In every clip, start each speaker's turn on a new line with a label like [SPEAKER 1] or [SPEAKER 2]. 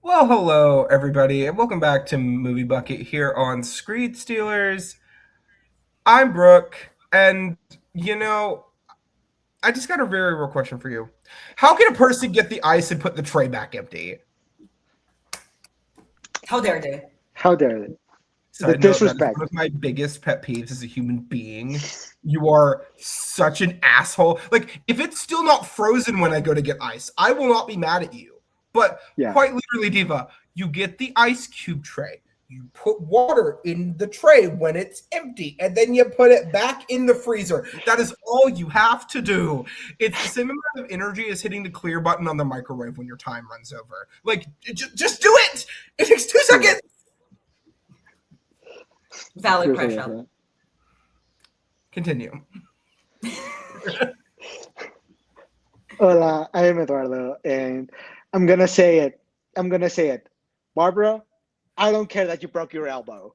[SPEAKER 1] Well, hello, everybody, and welcome back to Movie Bucket here on Screed Stealers. I'm Brooke, and you know, I just got a very real question for you. How can a person get the ice and put the tray back empty?
[SPEAKER 2] How dare they?
[SPEAKER 3] How dare they? The
[SPEAKER 1] Side note, that is
[SPEAKER 3] disrespect.
[SPEAKER 1] one of my biggest pet peeves as a human being. You are such an asshole. Like, if it's still not frozen when I go to get ice, I will not be mad at you. But
[SPEAKER 3] Yeah.
[SPEAKER 1] quite literally, Diva, you get the ice cube tray. You put water in the tray when it's empty, and then you put it back in the freezer. That is all you have to do. It's the same amount of energy as hitting the clear button on the microwave when your time runs over. Like, just do it. It takes 2 seconds.
[SPEAKER 2] Valid
[SPEAKER 3] Seriously,
[SPEAKER 2] pressure.
[SPEAKER 3] yeah.
[SPEAKER 1] Continue.
[SPEAKER 3] Hola, I am Eduardo, and I'm gonna say it. I'm gonna say it. Barbara, I don't care that you broke your elbow.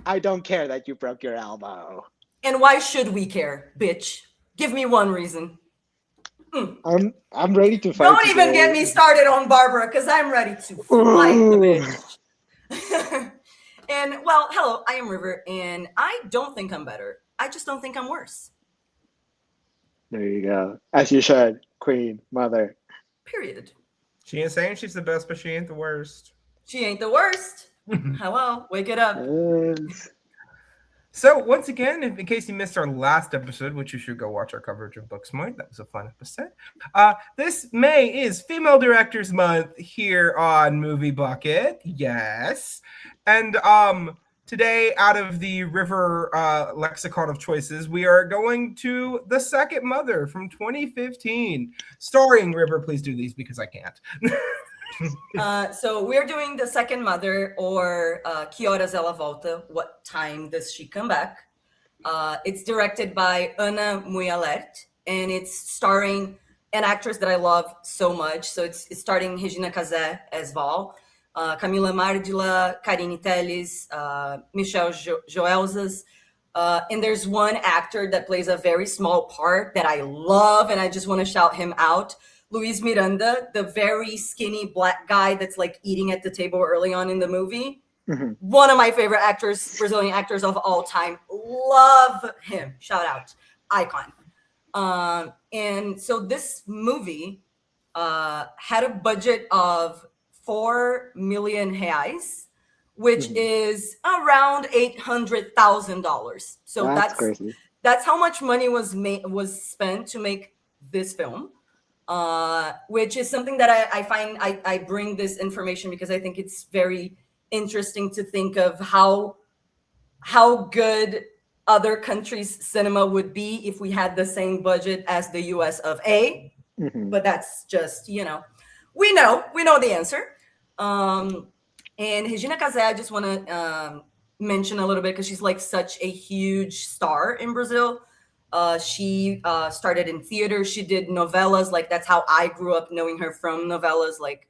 [SPEAKER 3] I don't care that you broke your elbow.
[SPEAKER 2] And why should we care, bitch? Give me one reason.
[SPEAKER 3] I'm ready to fight
[SPEAKER 2] Don't even get
[SPEAKER 3] today.
[SPEAKER 2] me started on Barbara, because I'm ready to fight the bitch. And, well, hello, I am River, and I don't think I'm better. I just don't think I'm worse.
[SPEAKER 3] There you go. As you should, Queen, Mother.
[SPEAKER 2] Period.
[SPEAKER 1] She ain't saying she's the best, but she ain't the worst.
[SPEAKER 2] She ain't the worst. Hello, wake it up.
[SPEAKER 3] Yes.
[SPEAKER 1] So, once again, in case you missed our last episode, which you should go watch our coverage of Booksmart, that was a fun episode. This May is Female Directors Month here on Movie Bucket. Yes. And today, out of the River lexicon of choices, we are going to The Second Mother from 2015. Starring River, please do these because I can't.
[SPEAKER 2] So we're doing The Second Mother, or Que Horas Ela Volta, What Time Does She Come Back? It's directed by Anna Muylaert, and it's starring an actress that I love so much. So it's starring Regina Casé as Val, Camila Márdila, Karine Teles, Michel, Joelsas. And there's one actor that plays a very small part that I love, and I just want to shout him out. Luis Miranda, the very skinny black guy that's like eating at the table early on in the movie.
[SPEAKER 3] Mhm.
[SPEAKER 2] One of my favorite actors, Brazilian actors of all time. Love him. Shout out. Icon. And so this movie had a budget of 4 million reais, which is around $800,000. So
[SPEAKER 3] That's crazy.
[SPEAKER 2] that's how much money was spent to make this film. Which is something that I find I bring this information because I think it's very interesting to think of how good other countries' cinema would be if we had the same budget as the US of A.
[SPEAKER 3] Mhm.
[SPEAKER 2] But that's just, we know the answer. And Regina Casé, I just want to mention a little bit because she's like such a huge star in Brazil. She started in theater. She did novellas. Like, that's how I grew up, knowing her from novellas, like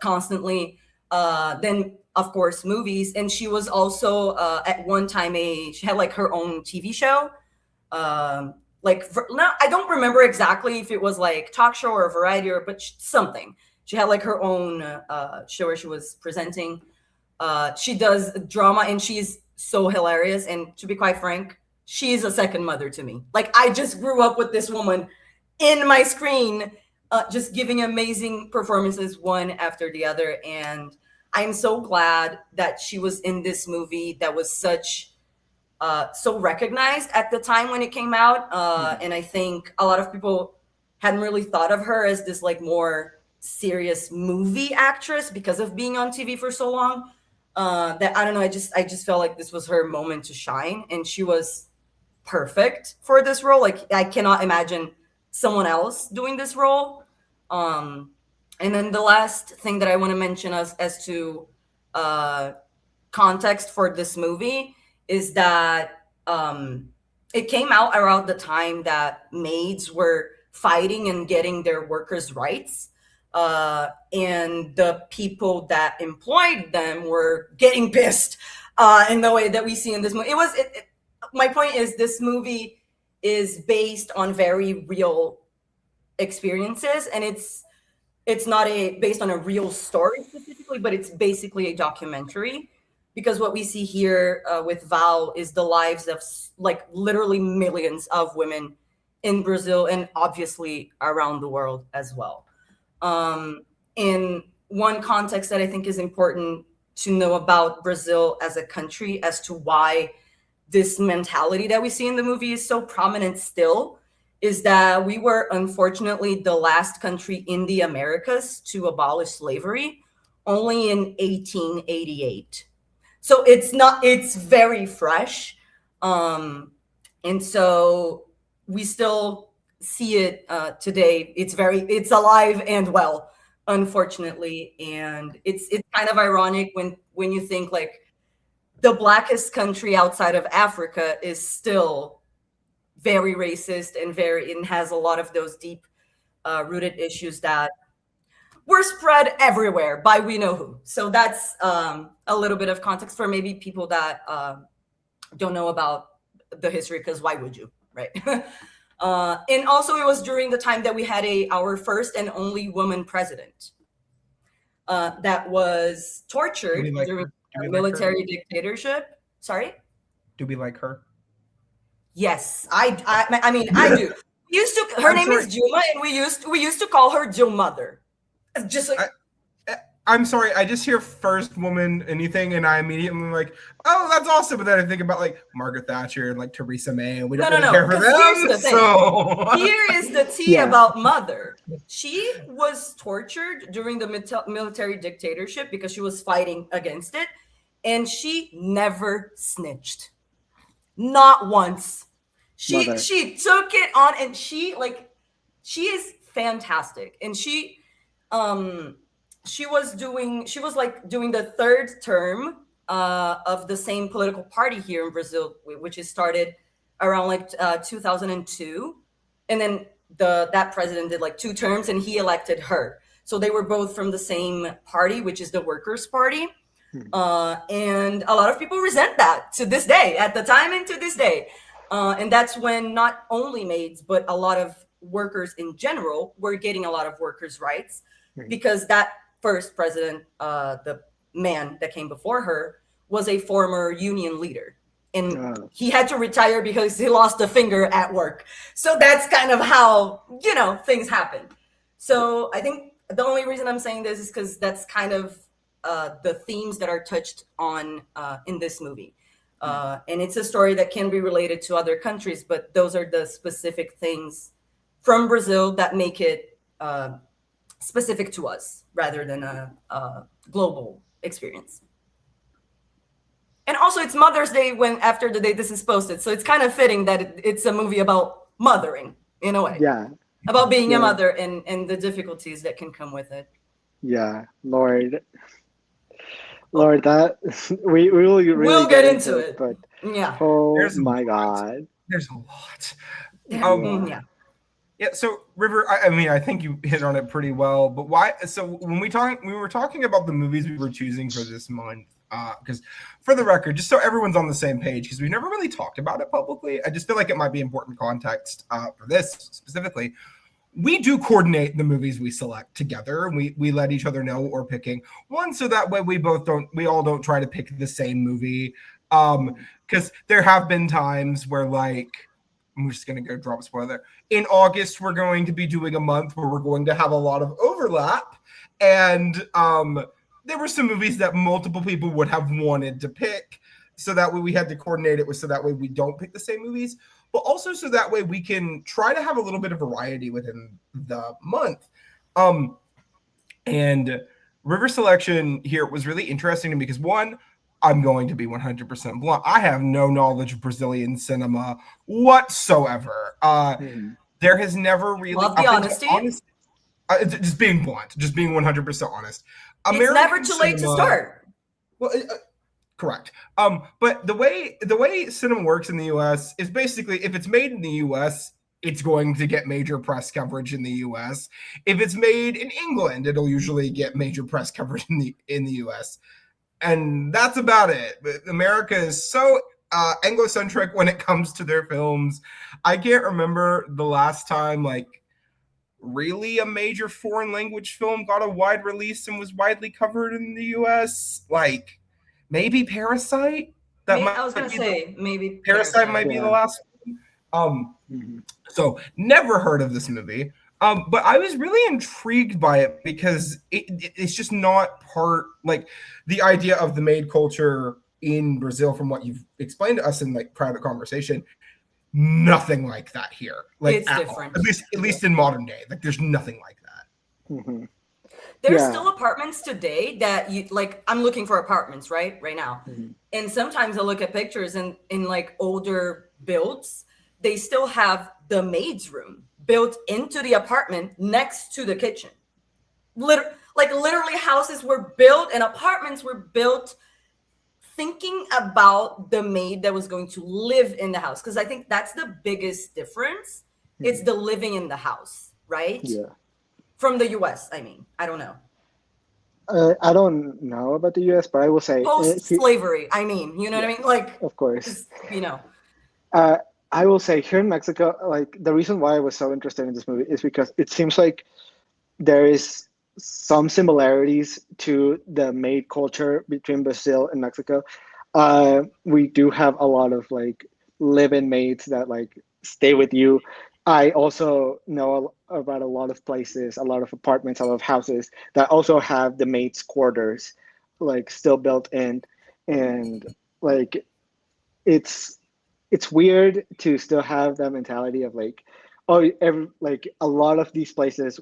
[SPEAKER 2] constantly. Then, of course, movies. And she was also at one time she had like her own TV show. Now I don't remember exactly if it was like talk show or variety but something. She had like her own show where she was presenting. She does drama, and she's so hilarious. And to be quite frank, she's a second mother to me. Like, I just grew up with this woman in my screen, just giving amazing performances one after the other. And I'm so glad that she was in this movie that was so recognized at the time when it came out. And I think a lot of people hadn't really thought of her as this like more serious movie actress because of being on TV for so long. That I don't know, I just felt like this was her moment to shine, and she was perfect for this role. Like, I cannot imagine someone else doing this role. And then the last thing that I want to mention as to context for this movie is that it came out around the time that maids were fighting and getting their workers' rights. And the people that employed them were getting pissed in the way that we see in this movie. My point is, this movie is based on very real experiences, and it's not based on a real story specifically, but it's basically a documentary. Because what we see here with Val is the lives of like literally millions of women in Brazil and obviously around the world as well. In one context that I think is important to know about Brazil as a country, as to why this mentality that we see in the movie is so prominent still, is that we were unfortunately the last country in the Americas to abolish slavery, only in 1888. So it's very fresh. And so we still see it today. It's alive and well, unfortunately. And it's kind of ironic when you think like the blackest country outside of Africa is still very racist and has a lot of those deep rooted issues that were spread everywhere by we know who. So that's a little bit of context for maybe people that don't know about the history, because why would you, right? And also it was during the time that we had our first and only woman president that was tortured during a military dictatorship. Sorry?
[SPEAKER 1] Do we like her?
[SPEAKER 2] Yes, I mean, I do. Her name is Dilma, and we used to call her Jill Mother. Just like
[SPEAKER 1] I'm sorry, I just hear first woman anything, and I immediately am like, oh, that's awesome. But then I think about like Margaret Thatcher and like Theresa May, and we don't really care for them.
[SPEAKER 2] Here is the tea about Mother. She was tortured during the military dictatorship because she was fighting against it, and she never snitched, not once. She took it on, and she is fantastic, and she was doing the third term of the same political party here in Brazil, which is started around 2002, and then that president did like 2 terms, and he elected her. So they were both from the same party, which is the Workers' Party, and a lot of people resent that to this day, at the time and to this day, and that's when not only maids but a lot of workers in general were getting a lot of workers' rights, because that first president, the man that came before her, was a former union leader, and he had to retire because he lost a finger at work. So that's kind of how things happen. So I think the only reason I'm saying this is because that's kind of the themes that are touched on in this movie. And it's a story that can be related to other countries, but those are the specific things from Brazil that make it specific to us rather than a global experience. And also it's Mother's Day after the day this is posted. So it's kind of fitting that it's a movie about mothering in a way.
[SPEAKER 3] Yeah.
[SPEAKER 2] About being a mother and the difficulties that can come with it.
[SPEAKER 3] Yeah, Lord, that we will really
[SPEAKER 2] we'll get into it.
[SPEAKER 3] But
[SPEAKER 2] yeah.
[SPEAKER 3] Oh my God.
[SPEAKER 1] There's a lot.
[SPEAKER 2] Yeah.
[SPEAKER 1] Yeah, so River, I mean, I think you hit on it pretty well. But why? So when we were talking about the movies we were choosing for this month, because for the record, just so everyone's on the same page, because we've never really talked about it publicly, I just feel like it might be important context for this specifically. We do coordinate the movies we select together, and we let each other know what we're picking. One, so that way we all don't try to pick the same movie, because there have been times where I'm just going to go drop a spoiler. In August, we're going to be doing a month where we're going to have a lot of overlap. And there were some movies that multiple people would have wanted to pick. So that way we had to coordinate it so that way we don't pick the same movies. But also so that way we can try to have a little bit of variety within the month. And River selection here was really interesting to me because one, I'm going to be 100% blunt. I have no knowledge of Brazilian cinema whatsoever. There has never really...
[SPEAKER 2] Love the honesty.
[SPEAKER 1] Just being blunt. Just being 100% honest.
[SPEAKER 2] It's never too late to start.
[SPEAKER 1] Well, correct. But the way cinema works in the U.S. is basically if it's made in the U.S., it's going to get major press coverage in the U.S. If it's made in England, it'll usually get major press coverage in the U.S., and that's about it. But America is so Anglo-centric when it comes to their films. I can't remember the last time really a major foreign language film got a wide release and was widely covered in the US. Like maybe Parasite.
[SPEAKER 2] I was gonna say maybe
[SPEAKER 1] Parasite might be the last one. So never heard of this movie. But I was really intrigued by it because it's just not part, like, the idea of the maid culture in Brazil, from what you've explained to us in like private conversation, nothing like that here. Like,
[SPEAKER 2] it's different.
[SPEAKER 1] At least in modern day, like there's nothing like that.
[SPEAKER 2] There's still apartments today that you like. I'm looking for apartments right now, and sometimes I look at pictures and in like older builds, they still have the maid's room built into the apartment next to the kitchen. Literally, houses were built and apartments were built thinking about the maid that was going to live in the house, because I think that's the biggest difference. It's the living in the house, right?
[SPEAKER 3] Yeah.
[SPEAKER 2] From the US, I mean, I don't know.
[SPEAKER 3] I don't know about the US, but I will say
[SPEAKER 2] post-slavery. I mean, you know what I mean? Like,
[SPEAKER 3] of course,
[SPEAKER 2] you know.
[SPEAKER 3] I will say here in Mexico, like the reason why I was so interested in this movie is because it seems like there is some similarities to the maid culture between Brazil and Mexico. We do have a lot of like live-in maids that like stay with you. I also know about a lot of places, a lot of apartments, a lot of houses that also have the maids' quarters, like still built in, and like it's weird to still have that mentality of like, like a lot of these places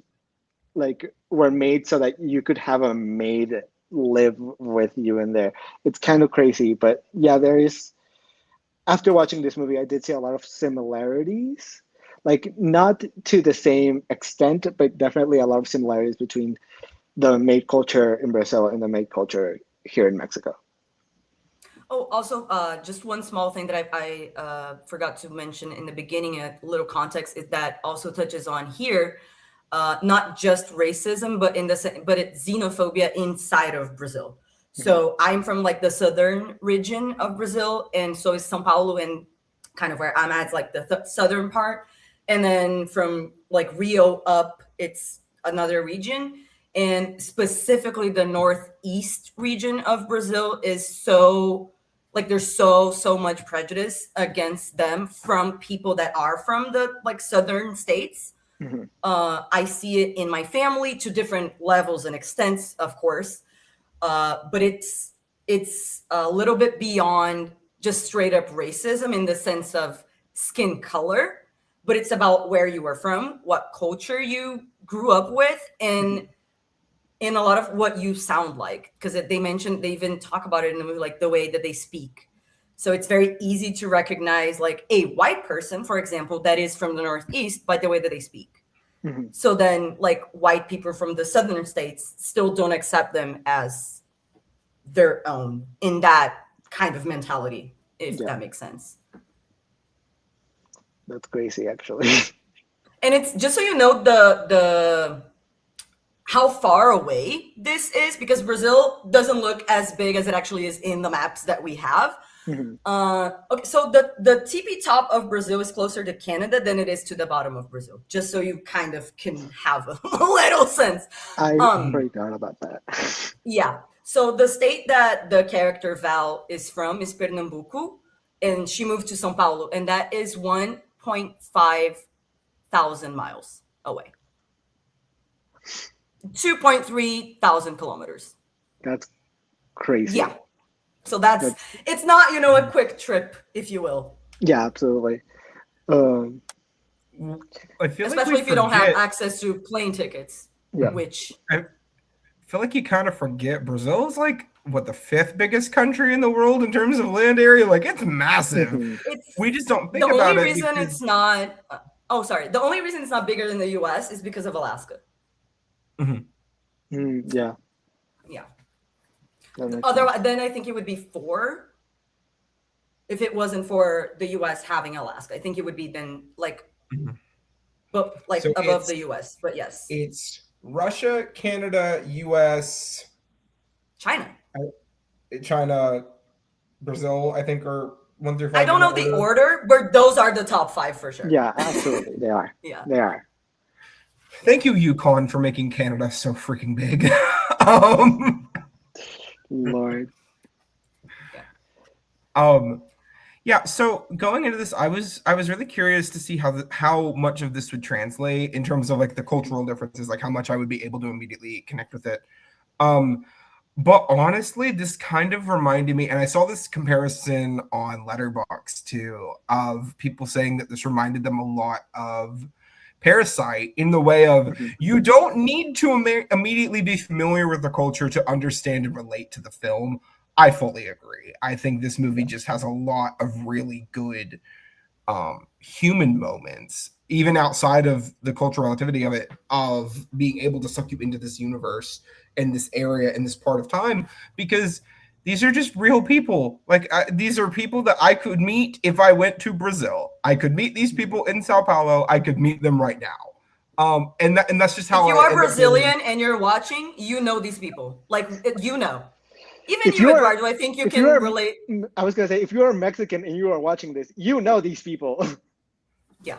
[SPEAKER 3] like were made so that you could have a maid live with you in there. It's kind of crazy, but yeah, there is. After watching this movie, I did see a lot of similarities, like not to the same extent, but definitely a lot of similarities between the maid culture in Brazil and the maid culture here in Mexico.
[SPEAKER 2] Oh, also, just one small thing that I forgot to mention in the beginning, a little context, is that also touches on here, not just racism, but it's xenophobia inside of Brazil. So I'm from like the southern region of Brazil, and so is São Paulo, and kind of where I'm at, it's like the southern part, and then from like Rio up, it's another region. And specifically the northeast region of Brazil is so, like, there's so much prejudice against them from people that are from the like southern states. I see it in my family to different levels and extents, of course. But it's a little bit beyond just straight up racism in the sense of skin color, but it's about where you are from, what culture you grew up with, and in a lot of what you sound like, because they even talk about it in the movie, like the way that they speak. So it's very easy to recognize like a white person, for example, that is from the Northeast by the way that they speak. So then like white people from the southern states still don't accept them as their own in that kind of mentality, if that makes sense.
[SPEAKER 3] That's crazy, actually.
[SPEAKER 2] And it's just so you know the how far away this is, because Brazil doesn't look as big as it actually is in the maps that we have. Okay, so the tippy top of Brazil is closer to Canada than it is to the bottom of Brazil, just so you kind of can have a little sense.
[SPEAKER 3] I freaked out about that.
[SPEAKER 2] Yeah. So the state that the character Val is from is Pernambuco, and she moved to São Paulo, and that is 1.5 thousand miles away. 2.3 thousand kilometers.
[SPEAKER 3] That's crazy.
[SPEAKER 2] Yeah. So it's not, a quick trip, if you will.
[SPEAKER 3] Yeah, absolutely.
[SPEAKER 1] I feel
[SPEAKER 2] especially if you don't have access to plane tickets.
[SPEAKER 3] Yeah.
[SPEAKER 2] Which
[SPEAKER 1] I feel like you kind of forget Brazil is like the fifth biggest country in the world in terms of land area. Like it's massive. We just don't think about it.
[SPEAKER 2] The only reason it's not. The only reason it's not bigger than the U.S. is because of Alaska.
[SPEAKER 3] Yeah.
[SPEAKER 2] Yeah. Otherwise, then I think it would be 4. If it wasn't for the U.S. having Alaska, I think it would be then like, but like so above the U.S. But yes,
[SPEAKER 1] it's Russia, Canada, U.S.,
[SPEAKER 2] China,
[SPEAKER 1] Brazil. I think are 1 through 5.
[SPEAKER 2] I don't know the order, but those are the top 5 for sure.
[SPEAKER 3] Yeah, absolutely, they are.
[SPEAKER 2] Yeah,
[SPEAKER 3] they are.
[SPEAKER 1] Thank you, Yukon, for making Canada so freaking big. um,
[SPEAKER 3] Lord.
[SPEAKER 1] Yeah, so going into this, I was really curious to see how much of this would translate in terms of like the cultural differences, like how much I would be able to immediately connect with it. But honestly, this kind of reminded me, and I saw this comparison on Letterboxd too, of people saying that this reminded them a lot of Parasite in the way of you don't need to immediately be familiar with the culture to understand and relate to the film. I fully agree. I think this movie just has a lot of really good human moments, even outside of the cultural relativity of it, of being able to suck you into this universe and this area and this part of time, because these are just real people. Like these are people that I could meet if I went to Brazil. I could meet these people in Sao Paulo. I could meet them right now. And that's just how.
[SPEAKER 2] If you are Brazilian and you're watching, you know these people. Like you know. Even you, Eduardo, I think you can relate.
[SPEAKER 3] I was gonna say, if you are Mexican and you are watching this, you know these people.
[SPEAKER 2] Yeah.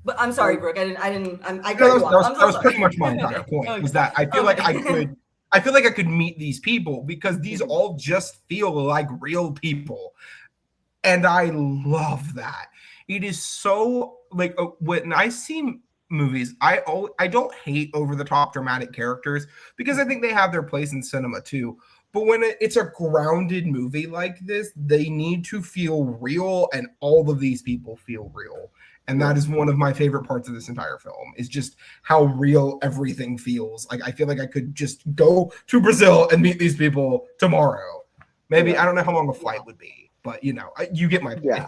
[SPEAKER 2] But I'm sorry, Brooke. I
[SPEAKER 1] that was pretty much my entire point. Okay. Was that I feel like I could meet these people because these all just feel like real people, and I love that. It is so like when I see movies, I don't hate over the top dramatic characters because I think they have their place in cinema too. But when it's a grounded movie like this, they need to feel real, and all of these people feel real. And that is one of my favorite parts of this entire film, is just how real everything feels. Like I feel like I could just go to Brazil and meet these people tomorrow. Maybe I don't know how long a flight would be, but you get my point.
[SPEAKER 3] Yeah.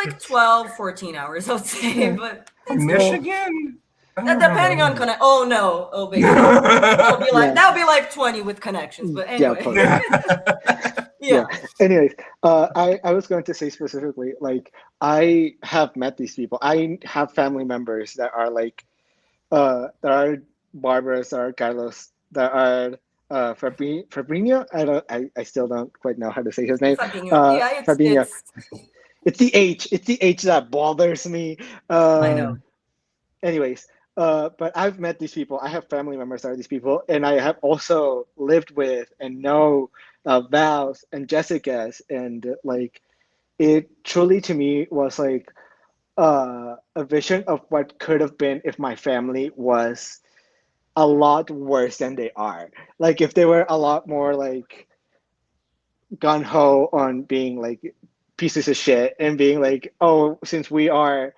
[SPEAKER 2] Like 12, 14 hours, I would say. But
[SPEAKER 1] Michigan?
[SPEAKER 2] Depending on connect. Oh no! Oh baby, that'll be like 20 with connections. But anyway,
[SPEAKER 3] yeah. Anyways, I was going to say specifically, like I have met these people. I have family members that are like, there are Barbaras, there are Carlos, there are Fabinho. I still don't quite know how to say his name. Fabinho. It's the H. It's the H that bothers me.
[SPEAKER 2] I know.
[SPEAKER 3] Anyways, but I've met these people. I have family members that are these people, and I have also lived with and know Val's and Jessica's, and like it truly to me was like a vision of what could have been if my family was a lot worse than they are. Like if they were a lot more like gung ho on being like pieces of shit and being like, oh, since we are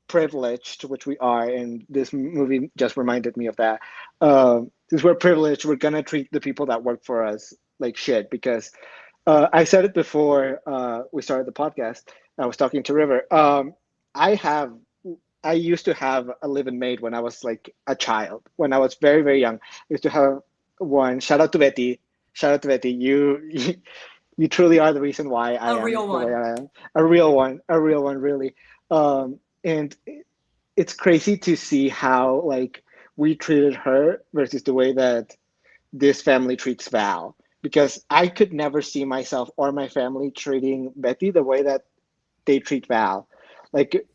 [SPEAKER 3] privileged, which we are, and this movie just reminded me of that. Since we're privileged, we're gonna treat the people that work for us like shit. Because I said it before we started the podcast. I was talking to River. I used to have a live-in maid when I was like a child. When I was very, very young, I used to have one. Shout out to Betty. Shout out to Betty. You truly are the reason why I am the way I am. A real one, really. And it's crazy to see how like we treated her versus the way that this family treats Val, because I could never see myself or my family treating Betty the way that they treat Val. Like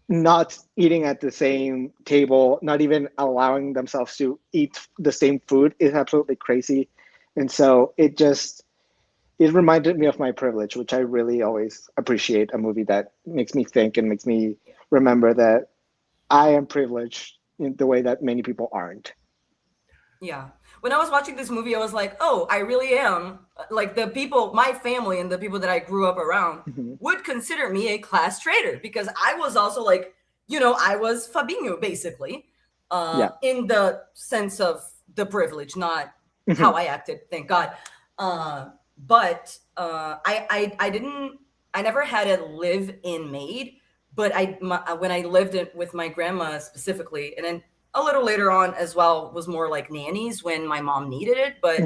[SPEAKER 3] not eating at the same table, not even allowing themselves to eat the same food is absolutely crazy. And so it reminded me of my privilege, which I really always appreciate. A movie that makes me think and makes me remember that I am privileged in the way that many people aren't.
[SPEAKER 2] Yeah. When I was watching this movie, I was like, oh, I really am. Like the people, my family and the people that I grew up around would consider me a class traitor, because I was also like, I was Fabinho, basically, in the sense of the privilege, not how I acted, thank God. But I never had a live-in maid, but when I lived with my grandma specifically, and then a little later on as well, was more like nannies when my mom needed it. But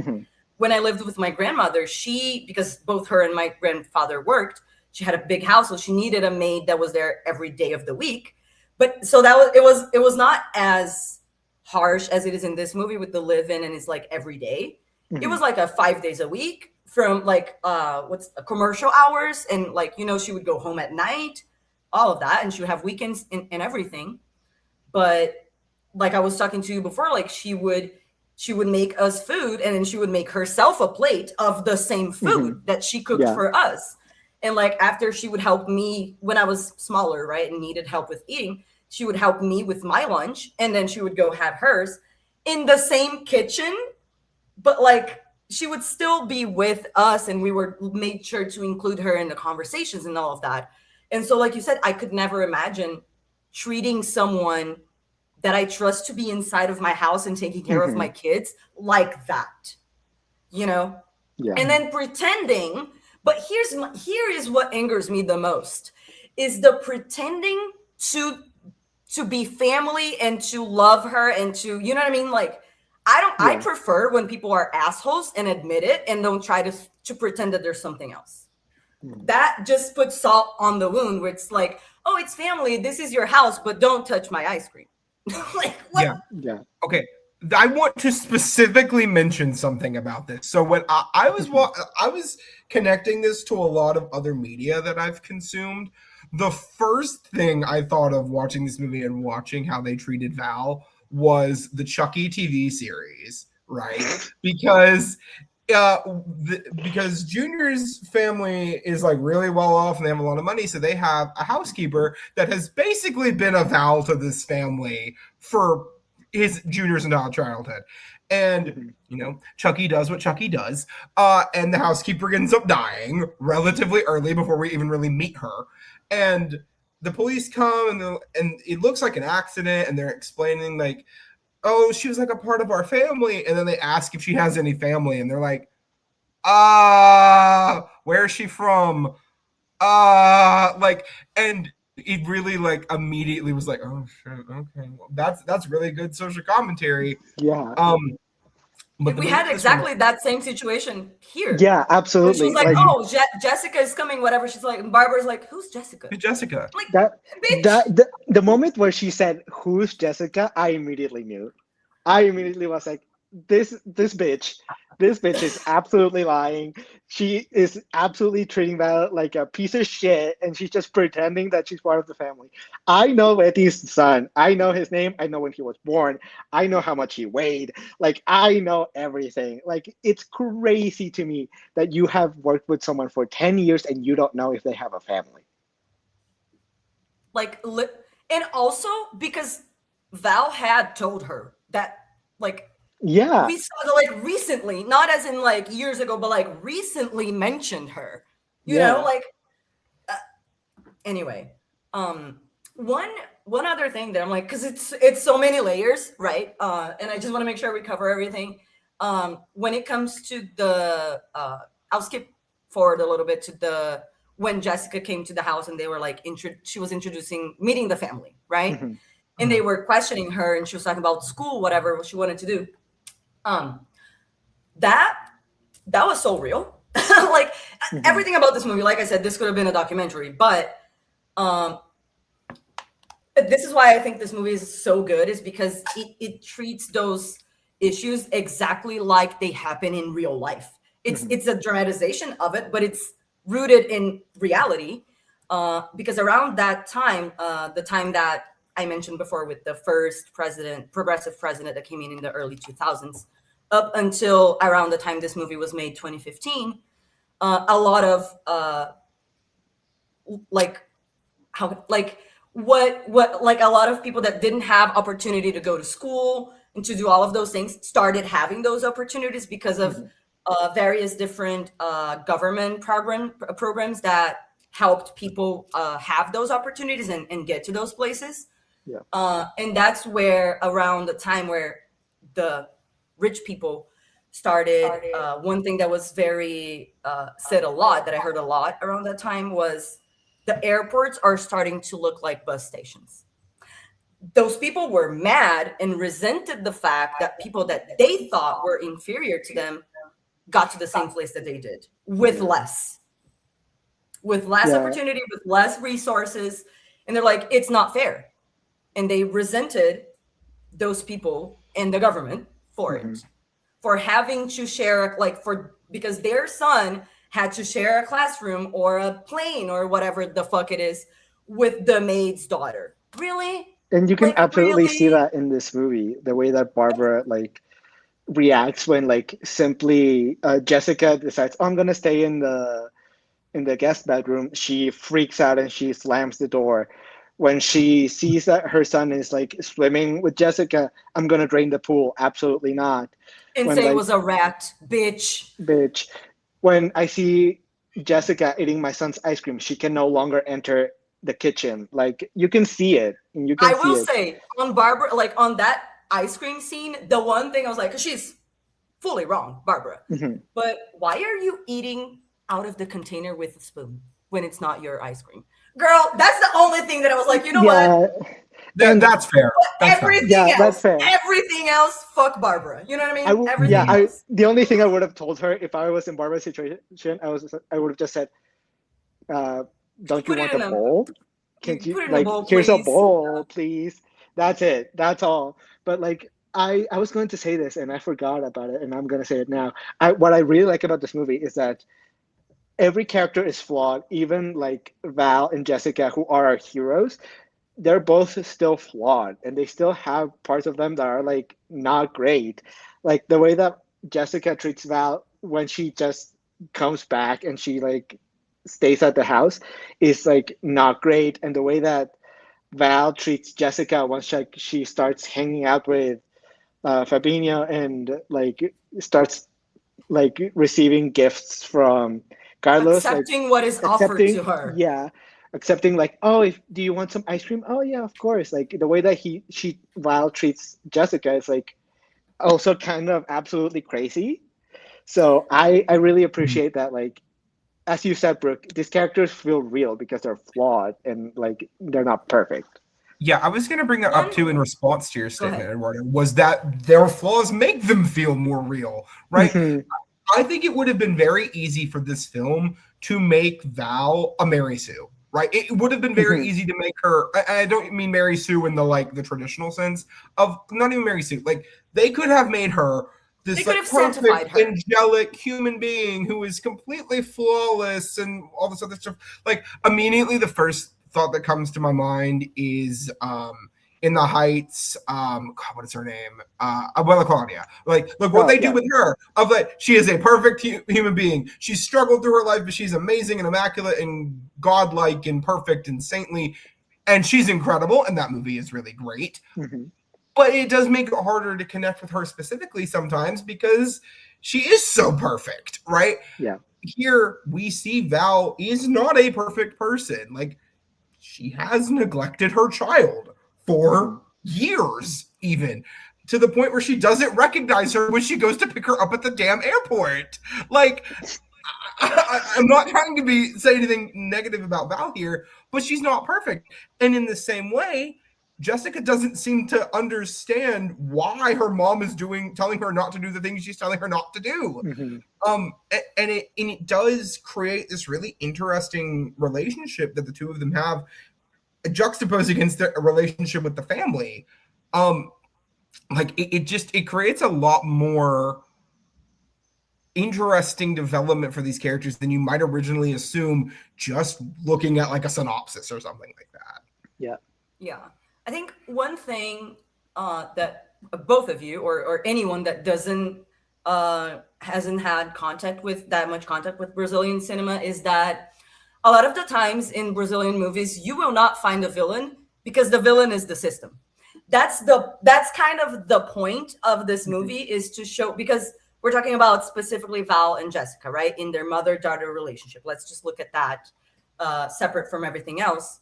[SPEAKER 2] when I lived with my grandmother, because both her and my grandfather worked, she had a big house, so she needed a maid that was there every day of the week. But so it was not as harsh as it is in this movie with the live-in, and it's like every day. It was like a 5 days a week from like commercial hours, and like she would go home at night, all of that, and she would have weekends and everything. but like I was talking to you before, like she would make us food, and then she would make herself a plate of the same food that she cooked for us. And like after she would help me when I was smaller, right, and needed help with eating, she would help me with my lunch, and then she would go have hers in the same kitchen, but like she would still be with us, and we were made sure to include her in the conversations and all of that. And so like you said, I could never imagine treating someone that I trust to be inside of my house and taking care of my kids like that, you know?
[SPEAKER 3] Yeah.
[SPEAKER 2] And then pretending, but here is what angers me the most, is the pretending to be family and to love her and to, you know what I mean? Like, I prefer when people are assholes and admit it and don't try to pretend that there's something else. That just puts salt on the wound, where it's like, oh, it's family, this is your house, but don't touch my ice cream. Like, what?
[SPEAKER 3] Yeah.
[SPEAKER 1] Okay, I want to specifically mention something about this. So when I was connecting this to a lot of other media that I've consumed, the first thing I thought of watching this movie and watching how they treated Val was the Chucky TV series, right? Because Junior's family is like really well off and they have a lot of money, so they have a housekeeper that has basically been a Val to this family for his Junior's entire childhood. And you know, Chucky does what Chucky does, and the housekeeper ends up dying relatively early before we even really meet her. And the police come and it looks like an accident, and they're explaining like, oh, she was like a part of our family. And then they ask if she has any family, and they're like, where is she from? Like, and it really like immediately was like, oh shit, okay, well, that's really good social commentary.
[SPEAKER 3] Yeah.
[SPEAKER 2] But we had exactly that same situation here.
[SPEAKER 3] Yeah, absolutely.
[SPEAKER 2] She was like, oh, Jessica is coming, whatever. She's like, and Barbara's like, who's Jessica?
[SPEAKER 1] Who's Jessica?
[SPEAKER 2] Like,
[SPEAKER 3] that the moment where she said, who's Jessica, I immediately knew. I immediately was like, this bitch is absolutely lying. She is absolutely treating Val like a piece of shit, and she's just pretending that she's part of the family. I know Betty's son. I know his name. I know when he was born. I know how much he weighed. Like, I know everything. Like, it's crazy to me that you have worked with someone for 10 years and you don't know if they have a family.
[SPEAKER 2] Like, and also because Val had told her that, like,
[SPEAKER 3] yeah,
[SPEAKER 2] we saw like recently, not as in like years ago, but like recently mentioned her, you know, like, anyway, one other thing that I'm like, cause it's so many layers, right? And I just want to make sure we cover everything. When it comes to the, I'll skip forward a little bit to when Jessica came to the house and they were like, she was meeting the family, right? And they were questioning her, and she was talking about school, whatever she wanted to do. That was so real. Like, everything about this movie, like I said, this could have been a documentary, but this is why I think this movie is so good, is because it treats those issues exactly like they happen in real life. It's a dramatization of it, but it's rooted in reality. Because around that time, the time that I mentioned before with the first progressive president that came in the early 2000s, up until around the time this movie was made, 2015, a lot of a lot of people that didn't have opportunity to go to school and to do all of those things started having those opportunities because of various different government programs that helped people have those opportunities and get to those places. Yeah. And that's where, around the time where the rich people started, one thing that was very said a lot, that I heard a lot around that time, was the airports are starting to look like bus stations. Those people were mad and resented the fact that people that they thought were inferior to them got to the same place that they did with less opportunity, with less resources. And they're like, it's not fair. And they resented those people and the government for it, for having to share, because their son had to share a classroom or a plane or whatever the fuck it is with the maid's daughter. Really?
[SPEAKER 3] And you can
[SPEAKER 2] Like,
[SPEAKER 3] absolutely see
[SPEAKER 2] really?
[SPEAKER 3] that in this movie, the way that Barbara like reacts when like simply Jessica decides, oh, I'm gonna stay in the guest bedroom. She freaks out and she slams the door. When she sees that her son is like swimming with Jessica, I'm gonna drain the pool. Absolutely not.
[SPEAKER 2] And
[SPEAKER 3] When
[SPEAKER 2] say it
[SPEAKER 3] like,
[SPEAKER 2] was a rat, bitch.
[SPEAKER 3] bitch, when I see Jessica eating my son's ice cream, she can no longer enter the kitchen. Like you can see it, and you can
[SPEAKER 2] I
[SPEAKER 3] see
[SPEAKER 2] will
[SPEAKER 3] it.
[SPEAKER 2] say on Barbara, like on that ice cream scene, the one thing I was like, 'cause she's fully wrong, Barbara.
[SPEAKER 3] Mhm.
[SPEAKER 2] But why are you eating out of the container with a spoon when it's not your ice cream? Girl, that's the only thing that I was like, you know what?
[SPEAKER 3] Yeah, and
[SPEAKER 1] That's fair. That's fine.
[SPEAKER 3] that's fair.
[SPEAKER 2] Everything else, fuck Barbara. You know what I mean?
[SPEAKER 3] I w-
[SPEAKER 2] Everything
[SPEAKER 3] yeah, I
[SPEAKER 2] else.
[SPEAKER 3] the only thing I would have told her if I was in Barbara's situation, I would have just said, "Don't you
[SPEAKER 2] Put it
[SPEAKER 3] want a
[SPEAKER 2] in a
[SPEAKER 3] bowl? Can't you
[SPEAKER 2] put it in a
[SPEAKER 3] like
[SPEAKER 2] bowl,
[SPEAKER 3] here's a
[SPEAKER 2] please.
[SPEAKER 3] bowl, please?" That's it. That's all. But like I was going to say this and I forgot about it, and I'm gonna say it now. What I really like about this movie is that every character is flawed, even like Val and Jessica, who are our heroes. They're both still flawed and they still have parts of them that are like not great. Like the way that Jessica treats Val when she just comes back and she like stays at the house is like not great. And the way that Val treats Jessica once she starts hanging out with Fabinho and like starts like receiving gifts from Carlos, like
[SPEAKER 2] Accepting what is offered
[SPEAKER 3] accepting,
[SPEAKER 2] to her.
[SPEAKER 3] yeah, accepting like, oh, if do you want some ice cream? Oh yeah, of course. Like the way that she Val treats Jessica is like also kind of absolutely crazy. So I really appreciate that. Like as you said, Brooke, these characters feel real because they're flawed and like they're not perfect.
[SPEAKER 1] Yeah, I was going to bring that up
[SPEAKER 2] One,
[SPEAKER 1] too in response to your
[SPEAKER 2] go
[SPEAKER 1] statement,
[SPEAKER 2] ahead.
[SPEAKER 1] Eduardo, was that their flaws make them feel more real, right?
[SPEAKER 3] Mhm,
[SPEAKER 1] I think it would have been very easy for this film to make Val a Mary Sue, right? It would have been very
[SPEAKER 3] mhm.
[SPEAKER 1] easy to make her. I don't mean Mary Sue in the like the traditional sense of not even Mary Sue. Like they could have made her
[SPEAKER 2] They
[SPEAKER 1] this
[SPEAKER 2] could
[SPEAKER 1] like
[SPEAKER 2] have
[SPEAKER 1] perfect,
[SPEAKER 2] sanctified her.
[SPEAKER 1] angelic human being who is completely flawless and all this other stuff. Like immediately, the first thought that comes to my mind is in the Heights, God, what is her name? Abuela Claudia. Like, look what
[SPEAKER 3] Oh
[SPEAKER 1] they do
[SPEAKER 3] yeah.
[SPEAKER 1] with her. Of like, she is a perfect human being. She's struggled through her life, but she's amazing and immaculate and godlike and perfect and saintly, and she's incredible. And that movie is really great.
[SPEAKER 3] Mhm.
[SPEAKER 1] But it does make it harder to connect with her specifically sometimes because she is so perfect, right?
[SPEAKER 3] Yeah.
[SPEAKER 1] Here we see Val is not a perfect person. Like she has neglected her child for
[SPEAKER 3] Mhm.
[SPEAKER 1] years, even to the point where she doesn't recognize her when she goes to pick her up at the damn airport. Like, I'm not trying to say anything negative about Val here, but she's not perfect. And in the same way, Jessica doesn't seem to understand why her mom is telling her not to do the things she's telling her not to do.
[SPEAKER 3] Mhm.
[SPEAKER 1] And it does create this really interesting relationship that the two of them have, juxtaposed against a relationship with the family. Like it creates a lot more interesting development for these characters than you might originally assume just looking at like a synopsis or something like that.
[SPEAKER 3] Yeah.
[SPEAKER 2] Yeah. I think one thing that both of you or anyone that doesn't hasn't had that much contact with Brazilian cinema is that a lot of the times in Brazilian movies you will not find a villain because the villain is the system. That's kind of the point of this movie is to show, because we're talking about specifically Val and Jessica, right? In their mother-daughter relationship. Let's just look at that separate from everything else.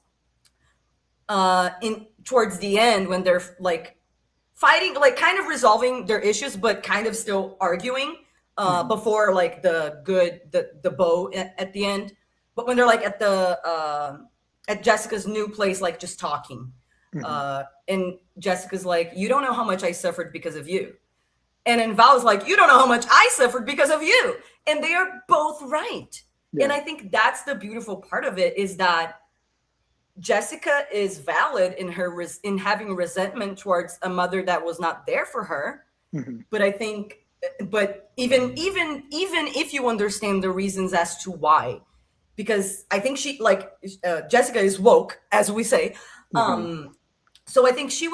[SPEAKER 2] In towards the end when they're like fighting, like kind of resolving their issues, but kind of still arguing before like the bow at the end. But when they're like at Jessica's new place, like just talking, and Jessica's like, "You don't know how much I suffered because of you," and then Val's like, "You don't know how much I suffered because of you," and they are both right.
[SPEAKER 3] Yeah.
[SPEAKER 2] And I think that's the beautiful part of it is that Jessica is valid in in having resentment towards a mother that was not there for her.
[SPEAKER 3] Mhm.
[SPEAKER 2] But I think, but even if you understand the reasons as to why, because I think she like Jessica is woke, as we say,
[SPEAKER 3] Mhm.
[SPEAKER 2] So I think she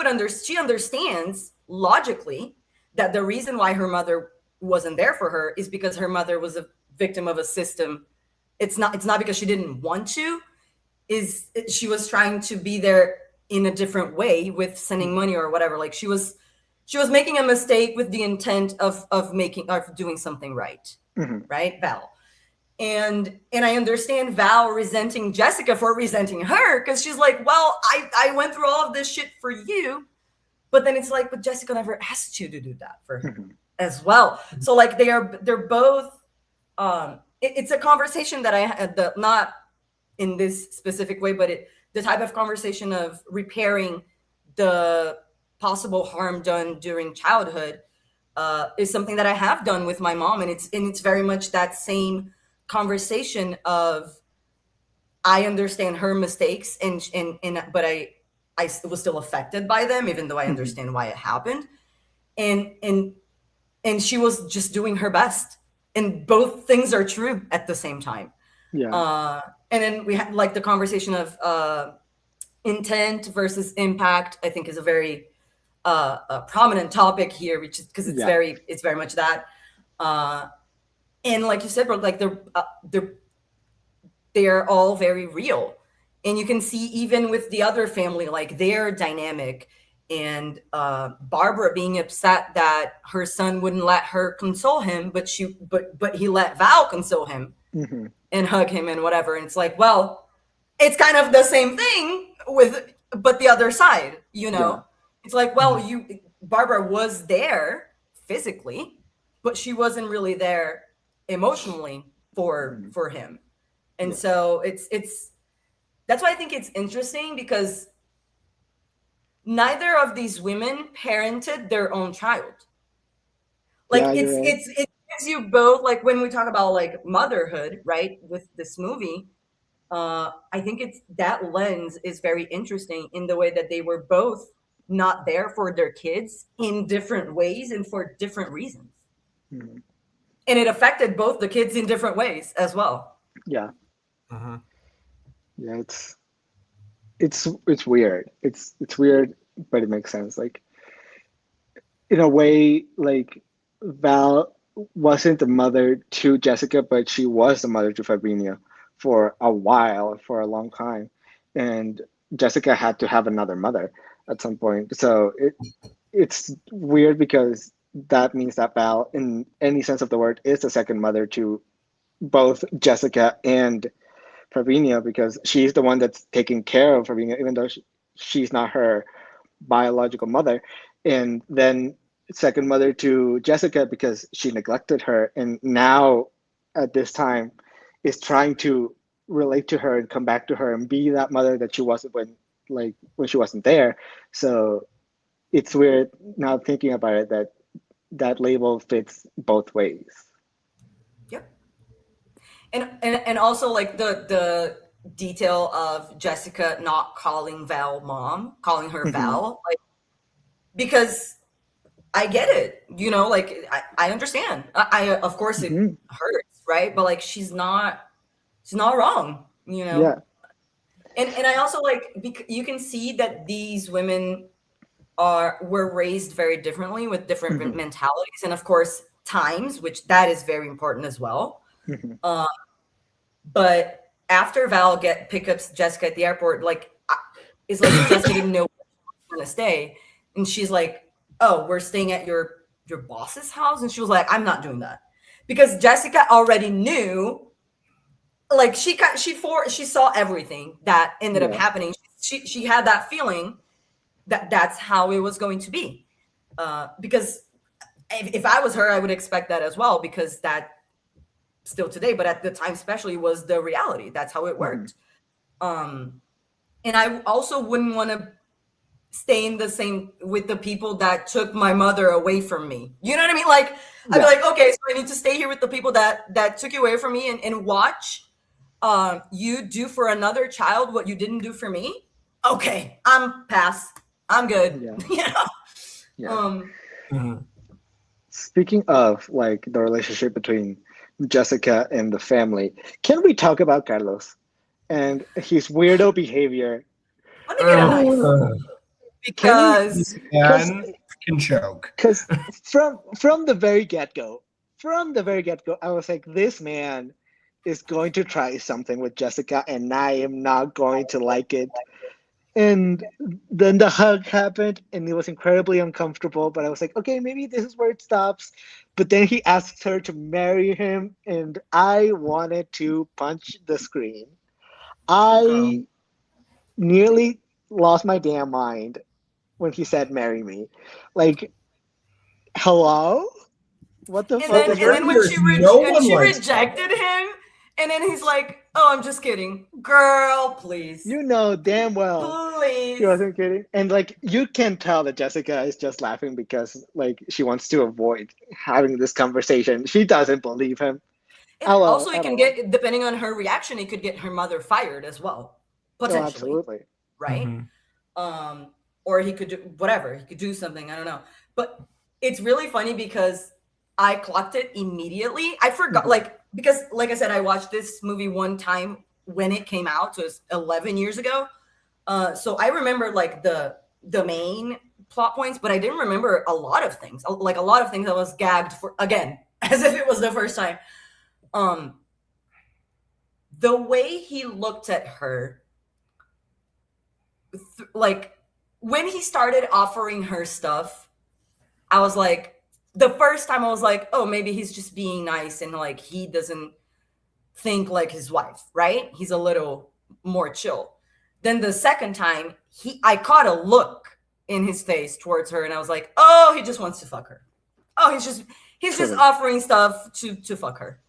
[SPEAKER 2] understands logically that the reason why her mother wasn't there for her is because her mother was a victim of a system. It's not because she didn't want to, she was trying to be there in a different way with sending money or whatever. Like she was making a mistake with the intent of doing something right. Right, Val. And I understand Val resenting Jessica for resenting her, because she's like, well, I went through all of this shit for you, but then it's like, but Jessica never asked you to do that for her as well. So like they're both it's a conversation that I had, not in this specific way, but the type of conversation of repairing the possible harm done during childhood is something that I have done with my mom, and it's very much that same conversation of, I understand her mistakes but I was still affected by them, even though I understand why it happened, and she was just doing her best, and both things are true at the same time. And then we had like the conversation of intent versus impact. I think is a very a prominent topic here, which is because it's very much that. And like you said, Brooke, like they're all very real, and you can see even with the other family, like their dynamic, and Barbara being upset that her son wouldn't let her console him, but he let Val console him and hug him and whatever. And it's like, well, it's kind of the same thing but the other side, you know. Yeah. It's like, well, Barbara was there physically, but she wasn't really there emotionally for him. And so it's that's why I think it's interesting, because neither of these women parented their own child. Like it gives you both, like when we talk about like motherhood, right, with this movie, I think it's that lens is very interesting in the way that they were both not there for their kids in different ways and for different reasons. And it affected both the kids in different ways as well.
[SPEAKER 3] Yeah. Yeah, it's weird. It's weird, but it makes sense. Like in a way, like Val wasn't the mother to Jessica, but she was the mother to Fabinho for a while, for a long time. And Jessica had to have another mother at some point. So it's weird, because that means that Val, in any sense of the word, is the second mother to both Jessica and Fabinho, because she's the one that's taking care of Fabinho, even though she's not her biological mother. And then second mother to Jessica because she neglected her, and now at this time is trying to relate to her and come back to her and be that mother that she wasn't when she wasn't there. So it's weird now thinking about it that label fits both ways.
[SPEAKER 2] Yep. And also like the detail of Jessica not calling Val mom, calling her Val, like, because I get it, you know, like I understand. I of course it hurts, right? But like she's not wrong, you know.
[SPEAKER 3] Yeah.
[SPEAKER 2] And I also like, you can see that these women were raised very differently with different mentalities, and of course times, which that is very important as well. But after Val pick up Jessica at the airport, like it's like Jessica didn't know where she was gonna stay, and she's like, "Oh, we're staying at your boss's house," and she was like, "I'm not doing that," because Jessica already knew. Like she saw everything that ended up happening. She had that feeling that that's how it was going to be. Because if I was her, I would expect that as well, because that still today, but at the time especially, was the reality. That's how it worked. And I also wouldn't want to stay in the same with the people that took my mother away from me. You know what I mean? Like I'd be like, okay, so I need to stay here with the people that took you away from me and watch you do for another child what you didn't do for me. Okay, I'm good. You know.
[SPEAKER 3] Speaking of like the relationship between Jessica and the family, can we talk about Carlos and his weirdo behavior?
[SPEAKER 2] Let me get a knife. because
[SPEAKER 1] This man can choke.
[SPEAKER 3] Because from the very get-go, I was like, this man is going to try something with Jessica, and I am not going to like it. And then the hug happened, and it was incredibly uncomfortable. But I was like, okay, maybe this is where it stops. But then he asks her to marry him, and I wanted to punch the screen. I nearly lost my damn mind when he said, "Marry me." Like, hello? What the
[SPEAKER 2] And
[SPEAKER 3] fuck?
[SPEAKER 2] then when she, rejected him, and then he's like, "Oh, I'm just kidding, girl, please."
[SPEAKER 3] You know damn well
[SPEAKER 2] Please.
[SPEAKER 3] he wasn't kidding, and like you can tell that Jessica is just laughing because like she wants to avoid having this conversation. She doesn't believe him.
[SPEAKER 2] And also, it can get, depending on her reaction, it could get her mother fired as well, potentially.
[SPEAKER 3] Oh, absolutely.
[SPEAKER 2] Right? Mm-hmm. Or he could do whatever. He could do something. I don't know. But it's really funny because I clocked it immediately. I forgot, because like I said, I watched this movie one time when it came out, so it's 11 years ago. So I remember like the main plot points, but I didn't remember a lot of things. Like a lot of things I was gagged for, again, as if it was the first time. The way he looked at her, like when he started offering her stuff, I was like, the first time I was like, oh, maybe he's just being nice and like he doesn't think like his wife, right? He's a little more chill. Then the second time, I caught a look in his face towards her, and I was like, oh, he just wants to fuck her. Oh, he's just offering stuff to fuck her.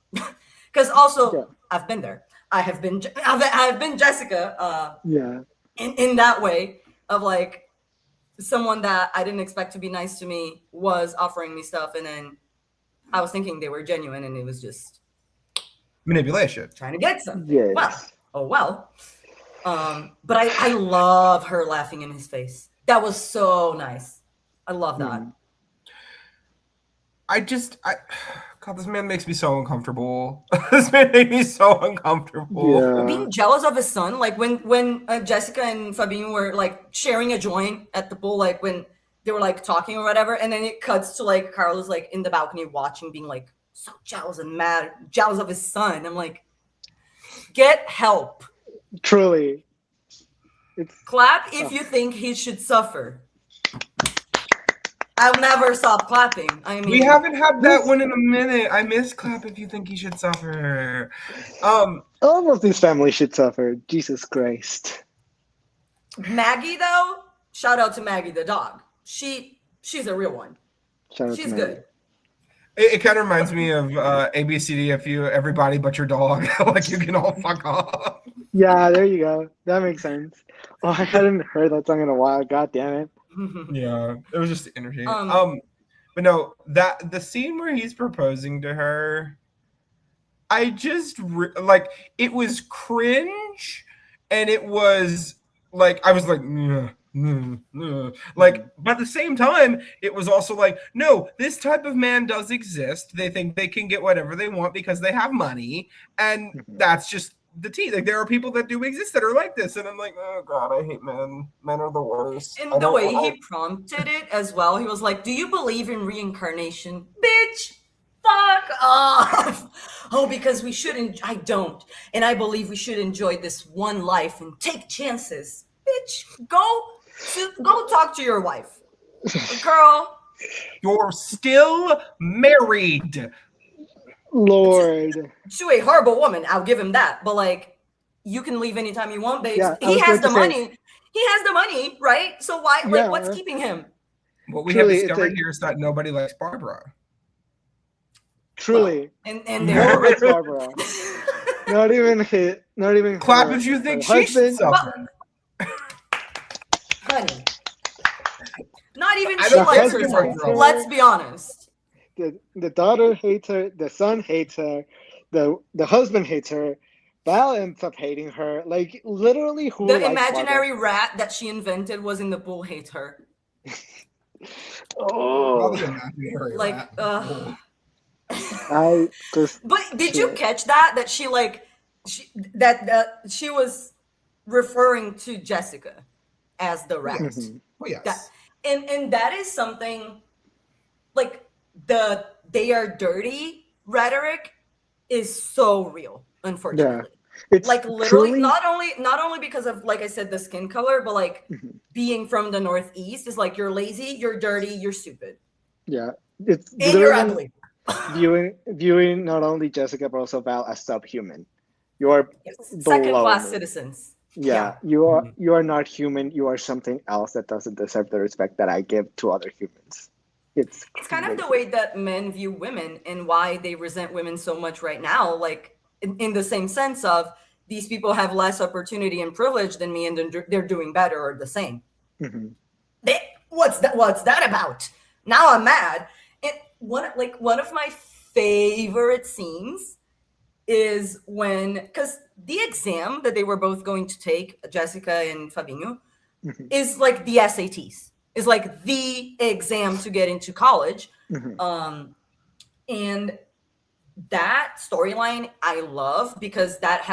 [SPEAKER 2] Because also, I've been there. I have been Jessica. In that way of like someone that I didn't expect to be nice to me was offering me stuff, and then I was thinking they were genuine, and it was just
[SPEAKER 1] manipulation,
[SPEAKER 2] trying to get something.
[SPEAKER 3] Yes.
[SPEAKER 2] Well. But I love her laughing in his face. That was so nice. I love that.
[SPEAKER 1] God, this man makes me so uncomfortable. This man makes me so uncomfortable.
[SPEAKER 3] Yeah.
[SPEAKER 2] Being jealous of his son, like when Jessica and Fabien were like sharing a joint at the pool, like when they were like talking or whatever, and then it cuts to like Carlos like in the balcony watching, being like so jealous and mad, jealous of his son. I'm like, get help.
[SPEAKER 3] Truly.
[SPEAKER 2] Clap if you think he should suffer. I'll never stop clapping. I mean,
[SPEAKER 1] we haven't had that one in a minute. I miss clap if you think he should suffer.
[SPEAKER 3] All of these families should suffer. Jesus Christ.
[SPEAKER 2] Maggie, though, shout out to Maggie the dog. She's a real one. She's good.
[SPEAKER 1] It kind of reminds me of ABCDFU, everybody but your dog. Like you can all fuck off.
[SPEAKER 3] Yeah, there you go. That makes sense. Oh, I hadn't heard that song in a while. God damn it.
[SPEAKER 1] Yeah, it was just energy. But no, that the scene where he's proposing to her, I just it was cringe, and it was like I was like, like, but at the same time, it was also like, no, this type of man does exist. They think they can get whatever they want because they have money, and that's just the tea. Like, there are people that do exist that are like this, and I'm like, oh god, I hate men. Men are the worst.
[SPEAKER 2] And the way he prompted it as well, he was like, do you believe in reincarnation? Bitch, fuck off. Oh, because we shouldn't. I don't. And I believe we should enjoy this one life and take chances. Bitch, go talk to your wife. Girl.
[SPEAKER 1] You're still married.
[SPEAKER 3] Lord.
[SPEAKER 2] To a horrible woman, I'll give him that. But like, you can leave anytime you want, babes.
[SPEAKER 3] Yeah,
[SPEAKER 2] he has the money. He has the money, right? So why?
[SPEAKER 3] Yeah.
[SPEAKER 2] Like, what's keeping him?
[SPEAKER 1] What we have discovered here is that nobody likes Barbara.
[SPEAKER 3] Truly.
[SPEAKER 2] Well, and
[SPEAKER 3] no likes Barbara. Not even
[SPEAKER 1] clap if you think she should suffer.
[SPEAKER 2] Honey. Not even she likes herself. Let's be honest.
[SPEAKER 3] The daughter hates her, the son hates her, the husband hates her, Val ends up hating her. Like, literally, who
[SPEAKER 2] the imaginary rat that she invented was in the pool hates her.
[SPEAKER 3] Oh.
[SPEAKER 2] Like,
[SPEAKER 3] I just.
[SPEAKER 2] But did you catch that she was referring to Jessica as the rest.
[SPEAKER 3] Mm-hmm.
[SPEAKER 1] Oh, yes.
[SPEAKER 2] And that is something like the "they are dirty" rhetoric is so real, unfortunately.
[SPEAKER 3] It's
[SPEAKER 2] like literally
[SPEAKER 3] truly,
[SPEAKER 2] not only because of, like I said, the skin color, but like
[SPEAKER 3] Mhm.
[SPEAKER 2] being from the Northeast is like, you're lazy, you're dirty, you're stupid,
[SPEAKER 3] yeah, it's
[SPEAKER 2] and you're
[SPEAKER 3] literally
[SPEAKER 2] ugly.
[SPEAKER 3] viewing not only Jessica but also Val as subhuman. You are
[SPEAKER 2] Second
[SPEAKER 3] below
[SPEAKER 2] class
[SPEAKER 3] me.
[SPEAKER 2] citizens.
[SPEAKER 3] Yeah, you are not human. You are something else that doesn't deserve the respect that I give to other humans. It's
[SPEAKER 2] Kind of the
[SPEAKER 3] crazy.
[SPEAKER 2] way that men view women and why they resent women so much right now, like in the same sense of, these people have less opportunity and privilege than me, and they're doing better or the same.
[SPEAKER 3] Mhm.
[SPEAKER 2] What's that about? Now I'm mad. And one of my favorite scenes is when, because the exam that they were both going to take, Jessica and Fabinho,
[SPEAKER 3] Mhm.
[SPEAKER 2] is like the SATs, is like the exam to get into college.
[SPEAKER 3] Mhm.
[SPEAKER 2] And that storyline I love, because that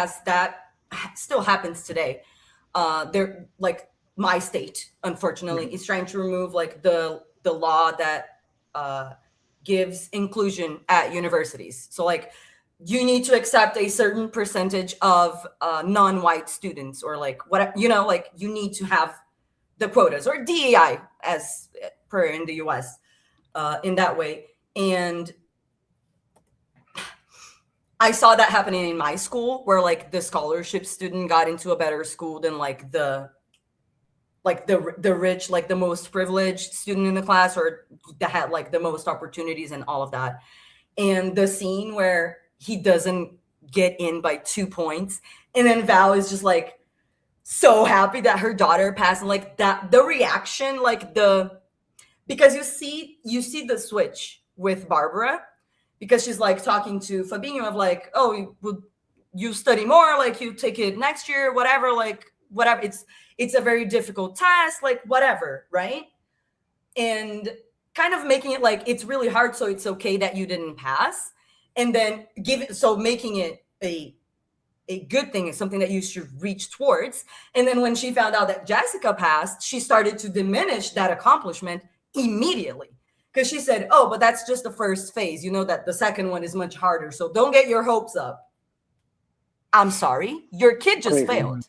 [SPEAKER 2] still happens today. They're like, my state, unfortunately, is trying to remove like the law that gives inclusion at universities. So like, you need to accept a certain percentage of non-white students, or like what, like you need to have the quotas, or DEI as per in the US, in that way. And I saw that happening in my school, where like the scholarship student got into a better school than like the rich, like the most privileged student in the class, or that had like the most opportunities and all of that. And the scene where he doesn't get in by 2 points, and then Val is just like so happy that her daughter passed, and like that, the reaction, like because you see the switch with Barbara, because she's like talking to Fabinho of like, oh, you study more, like you take it next year, whatever, like whatever, it's a very difficult test, like whatever, right? And kind of making it like it's really hard, so it's okay that you didn't pass, and then making it a good thing, is something that you should reach towards. And then when she found out that Jessica passed, she started to diminish that accomplishment immediately, because she said, oh, but that's just the first phase, that the second one is much harder, so don't get your hopes up. I'm sorry, your kid just
[SPEAKER 3] Crazy.
[SPEAKER 2] failed.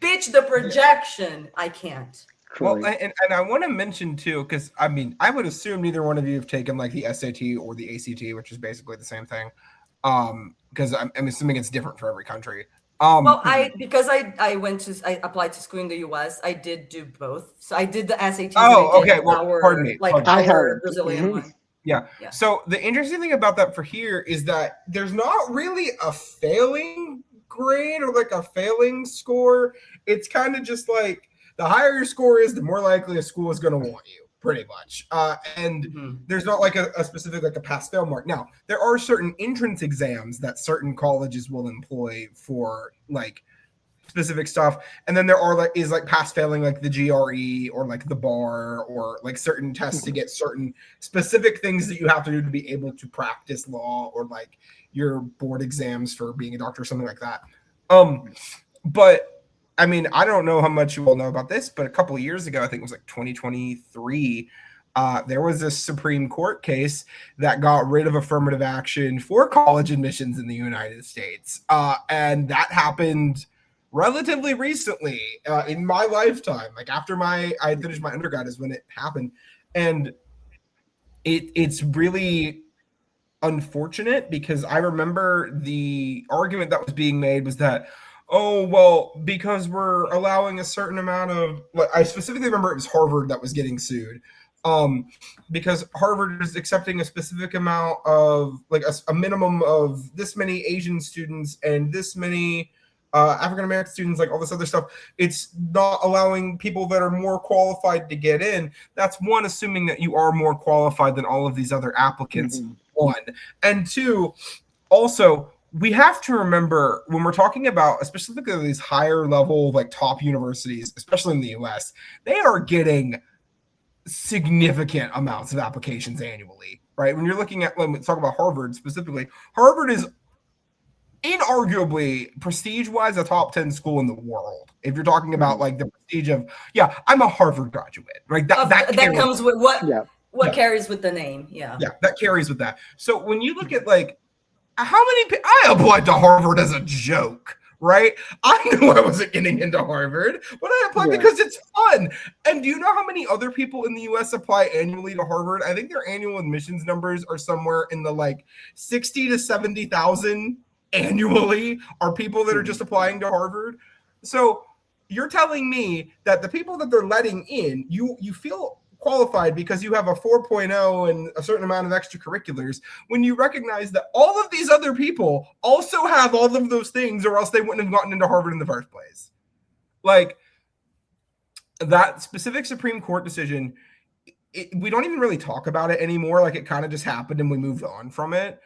[SPEAKER 2] Bitch, the projection, I can't.
[SPEAKER 1] Well,
[SPEAKER 3] Truly.
[SPEAKER 1] and I want to mention too, because I mean, I would assume neither one of you have taken like the SAT or the ACT, which is basically the same thing. Because I'm assuming it's different for every country.
[SPEAKER 2] Well, I applied to school in the US. I did do both. So I did the SATs.
[SPEAKER 1] Oh,
[SPEAKER 2] and I did
[SPEAKER 1] okay. Well, pardon me.
[SPEAKER 3] I
[SPEAKER 2] our
[SPEAKER 3] haven't.
[SPEAKER 2] Brazilian
[SPEAKER 3] Mhm.
[SPEAKER 2] one.
[SPEAKER 1] Yeah.
[SPEAKER 2] Yeah.
[SPEAKER 1] So the interesting thing about that for here is that there's not really a failing grade or like a failing score. It's kind of just like the higher your score is, the more likely a school is going to want you, pretty much. And there's not like a specific like a pass fail mark. Now, there are certain entrance exams that certain colleges will employ for like specific stuff, and then there are like pass failing like the GRE or like the bar or like certain tests to get certain specific things that you have to do to be able to practice law, or like your board exams for being a doctor or something like that. But I mean, I don't know how much you all know about this, but a couple of years ago, I think it was like 2023, there was a Supreme Court case that got rid of affirmative action for college admissions in the United States, and that happened relatively recently in my lifetime. Like after I had finished my undergrad is when it happened. And it's really unfortunate, because I remember the argument that was being made was that, oh, well, because we're allowing a certain amount of, I specifically remember it was Harvard that was getting sued, because Harvard is accepting a specific amount of like a minimum of this many Asian students and this many African-American students, like all this other stuff. It's not allowing people that are more qualified to get in. That's one, assuming that you are more qualified than all of these other applicants, one. And two, also, we have to remember when we're talking about specifically these higher level, like top universities, especially in the US, they are getting significant amounts of applications annually, right? When you're looking at, when we talk about Harvard specifically, Harvard is inarguably, prestige-wise, a top 10 school in the world. If you're talking about like the prestige of, yeah, I'm a Harvard graduate, right?
[SPEAKER 2] That comes with what carries with the name.
[SPEAKER 1] Yeah, that carries with that. So when you look at like how many, I applied to Harvard as a joke, right? I knew I wasn't getting into Harvard, but I applied because it's fun. And do you know how many other people in the US apply annually to Harvard? I think their annual admissions numbers are somewhere in the like 60 to 70,000 annually are people that are just applying to Harvard. So you're telling me that the people that they're letting in, you feel qualified because you have a 4.0 and a certain amount of extracurriculars, when you recognize that all of these other people also have all of those things, or else they wouldn't have gotten into Harvard in the first place. Like that specific Supreme Court decision, we don't even really talk about it anymore. Like it kind of just happened and we moved on from it.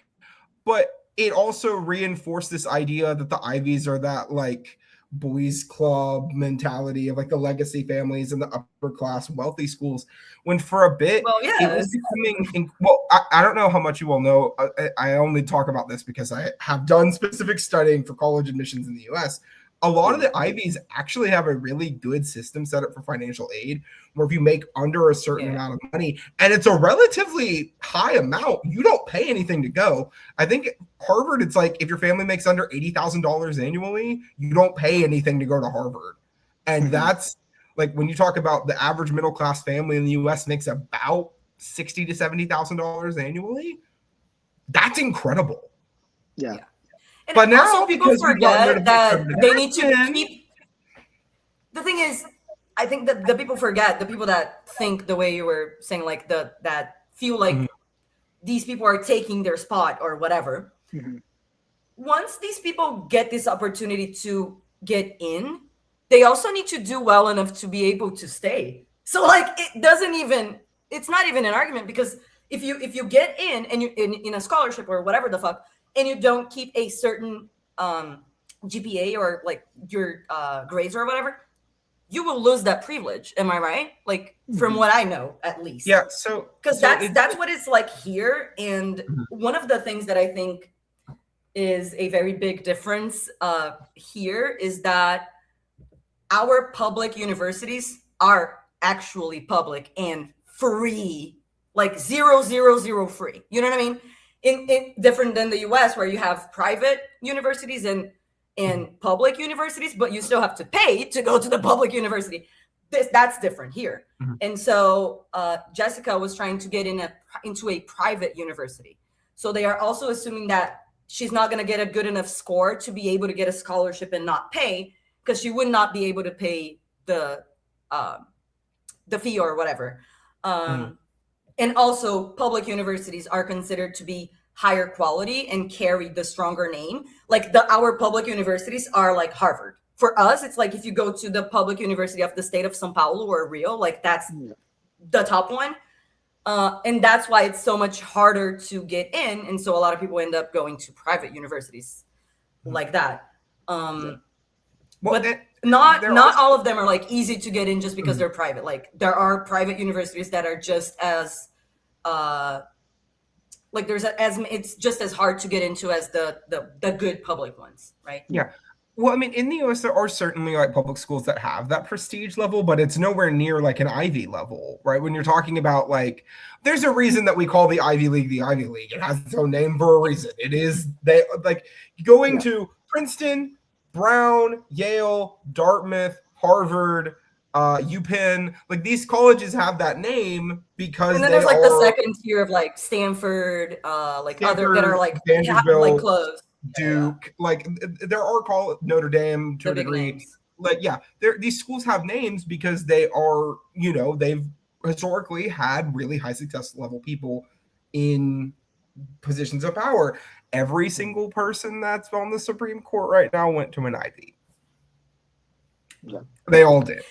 [SPEAKER 1] But it also reinforced this idea that the Ivies are that like boys club mentality of like the legacy families and the upper class wealthy schools, when for a bit it was becoming, I don't know how much you all know. I only talk about this because I have done specific studying for college admissions in the US. A lot of the Ivies actually have a really good system set up for financial aid, where if you make under a certain amount of money, and it's a relatively high amount, you don't pay anything to go. I think Harvard, it's like if your family makes under $80,000 annually, you don't pay anything to go to Harvard. And that's like when you talk about the average middle class family in the US makes about $60,000 to $70,000 annually. That's incredible.
[SPEAKER 3] Yeah.
[SPEAKER 2] And
[SPEAKER 1] but now
[SPEAKER 2] also people forget that they need to keep. The thing is, I think that the people forget, the people that think the way you were saying, like that feel like these people are taking their spot or whatever. Once these people get this opportunity to get in, they also need to do well enough to be able to stay. So like it's not even an argument, because if you get in and you in a scholarship or whatever the fuck, and you don't keep a certain GPA or like your grades or whatever, you will lose that privilege. Am I right? Like from what I know, at least.
[SPEAKER 1] Yeah. So
[SPEAKER 2] because that's what it's like here. And one of the things that I think is a very big difference here is that our public universities are actually public and free, like 000 free. You know what I mean? In different than the US, where you have private universities and public universities, but you still have to pay to go to the public university. That's different here. And so Jessica was trying to get into a private university. So they are also assuming that she's not going to get a good enough score to be able to get a scholarship and not pay, because she would not be able to pay the fee or whatever. And also public universities are considered to be higher quality and carry the stronger name. Like our public universities are like Harvard. For us, it's like if you go to the public university of the state of São Paulo or Rio, like that's the top one. And that's why it's so much harder to get in. And so a lot of people end up going to private universities like that. But not all of them are like easy to get in just because they're private. Like there are private universities that are just as like it's just as hard to get into as the good public ones, right?
[SPEAKER 1] Yeah. Well, I mean, in the US, there are certainly like public schools that have that prestige level, but it's nowhere near like an Ivy level, right? When you're talking about like, there's a reason that we call the Ivy League the Ivy League. It has its own name for a reason. It is going to Princeton, Brown, Yale, Dartmouth, Harvard, UPenn, like these colleges have that name because,
[SPEAKER 2] and then there's like the second tier of like Stanford, like Stanford, other that are like
[SPEAKER 1] Vanderbilt,
[SPEAKER 2] close.
[SPEAKER 1] Duke, like there are called Notre Dame to a degree. Names. Like, yeah, these schools have names because they are, they've historically had really high success level people in positions of power. Every single person that's on the Supreme Court right now went to an Ivy. Yeah. They all did.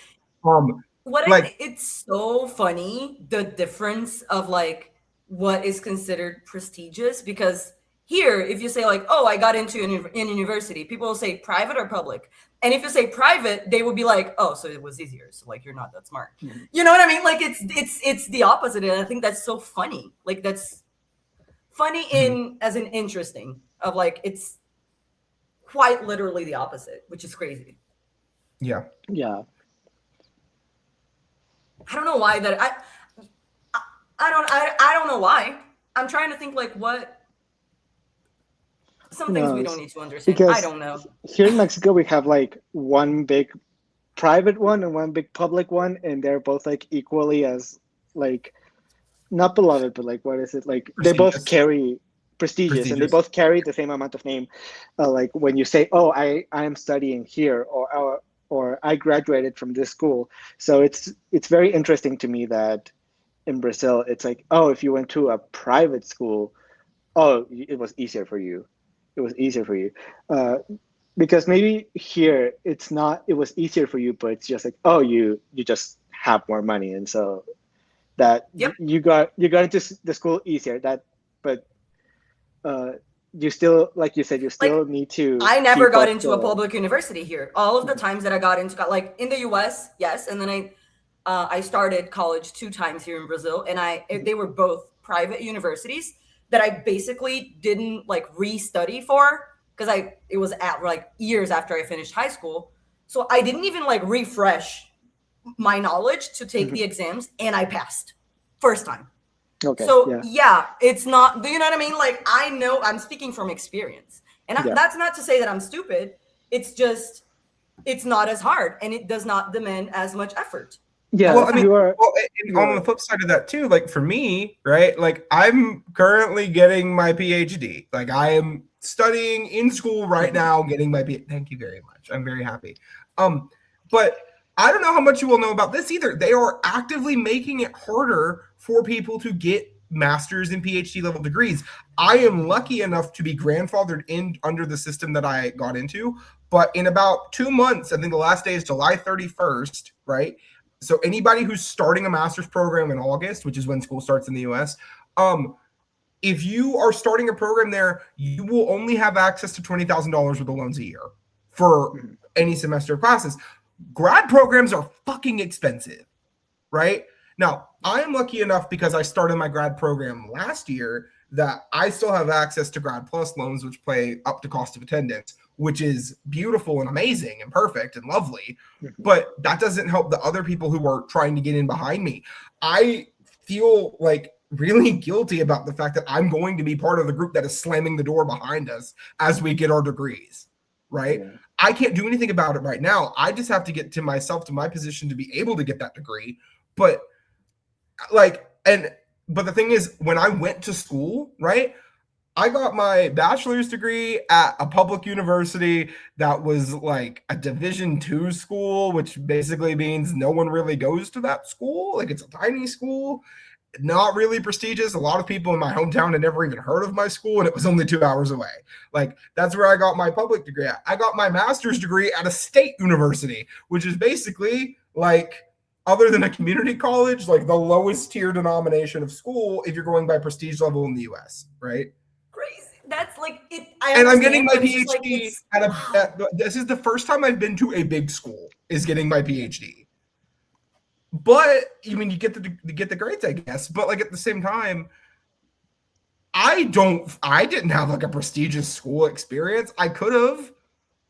[SPEAKER 2] It's so funny, the difference of like what is considered prestigious, because here, if you say like, oh, I got into in university, people will say private or public. And if you say private, they will be like, oh, so it was easier. So like, you're not that smart. You know what I mean? Like it's the opposite. And I think that's so funny. Like that's funny as in interesting of like, it's quite literally the opposite, which is crazy.
[SPEAKER 1] Yeah.
[SPEAKER 3] Yeah.
[SPEAKER 2] I don't know why that I don't know why. I'm trying to think like what some things we don't need to understand. I don't know.
[SPEAKER 3] Here in Mexico, we have like one big private one and one big public one, and they're both like equally as like not beloved, but like what is it like? They both carry prestigious, and they both carry the same amount of name. Like when you say, "Oh, I am studying here," or "I graduated from this school." So it's very interesting to me that in Brazil, it's like, oh, if you went to a private school, oh, it was easier for you. It was easier for you. Because maybe here it's not, it was easier for you, but it's just like, oh, you just have more money. And so that you got into the school easier. But you still, like you said, you still need to.
[SPEAKER 2] I never got into a public university here. All of the times that I got into, like in the US, yes. And then I started college 2 times here in Brazil, and they were both private universities that I basically didn't like re-study for because it was at like years after I finished high school. So I didn't even like refresh my knowledge to take the exams, and I passed first time.
[SPEAKER 3] Okay.
[SPEAKER 2] So yeah, it's not, do you know what I mean? Like I know I'm speaking from experience, and that's not to say that I'm stupid. It's just, it's not as hard, and it does not demand as much effort.
[SPEAKER 3] Yeah,
[SPEAKER 1] well, I mean, on the flip side of that too, like for me, right? Like I'm currently getting my PhD. Like I am studying in school right now, getting my PhD. Thank you very much. I'm very happy. But I don't know how much you will know about this either. They are actively making it harder for people to get master's and PhD level degrees. I am lucky enough to be grandfathered in under the system that I got into. But in about 2 months, I think the last day is July 31st, right? So anybody who's starting a master's program in August, which is when school starts in the US, if you are starting a program there, you will only have access to $20,000 worth of loans a year for any semester of classes. Grad programs are fucking expensive, right? Now, I am lucky enough because I started my grad program last year that I still have access to Grad Plus loans, which pay up to cost of attendance, which is beautiful and amazing and perfect and lovely. But that doesn't help the other people who are trying to get in behind me. I feel like really guilty about the fact that I'm going to be part of the group that is slamming the door behind us as we get our degrees, right? Yeah. I can't do anything about it right now. I just have to get to my position to be able to get that degree. But the thing is, when I went to school, right, I got my bachelor's degree at a public university that was like a Division II school, which basically means no one really goes to that school. Like it's a tiny school, not really prestigious. A lot of people in my hometown had never even heard of my school, and it was only 2 hours away. Like that's where I got my public degree at. I got my master's degree at a state university, which is basically like, other than a community college, like the lowest tier denomination of school if you're going by prestige level in the US, right?
[SPEAKER 2] Crazy. That's like it.
[SPEAKER 1] I'm getting my PhD this is the first time I've been to a big school is getting my PhD. But I mean, you get the grades, I guess. But like at the same time, I didn't have like a prestigious school experience. I could have.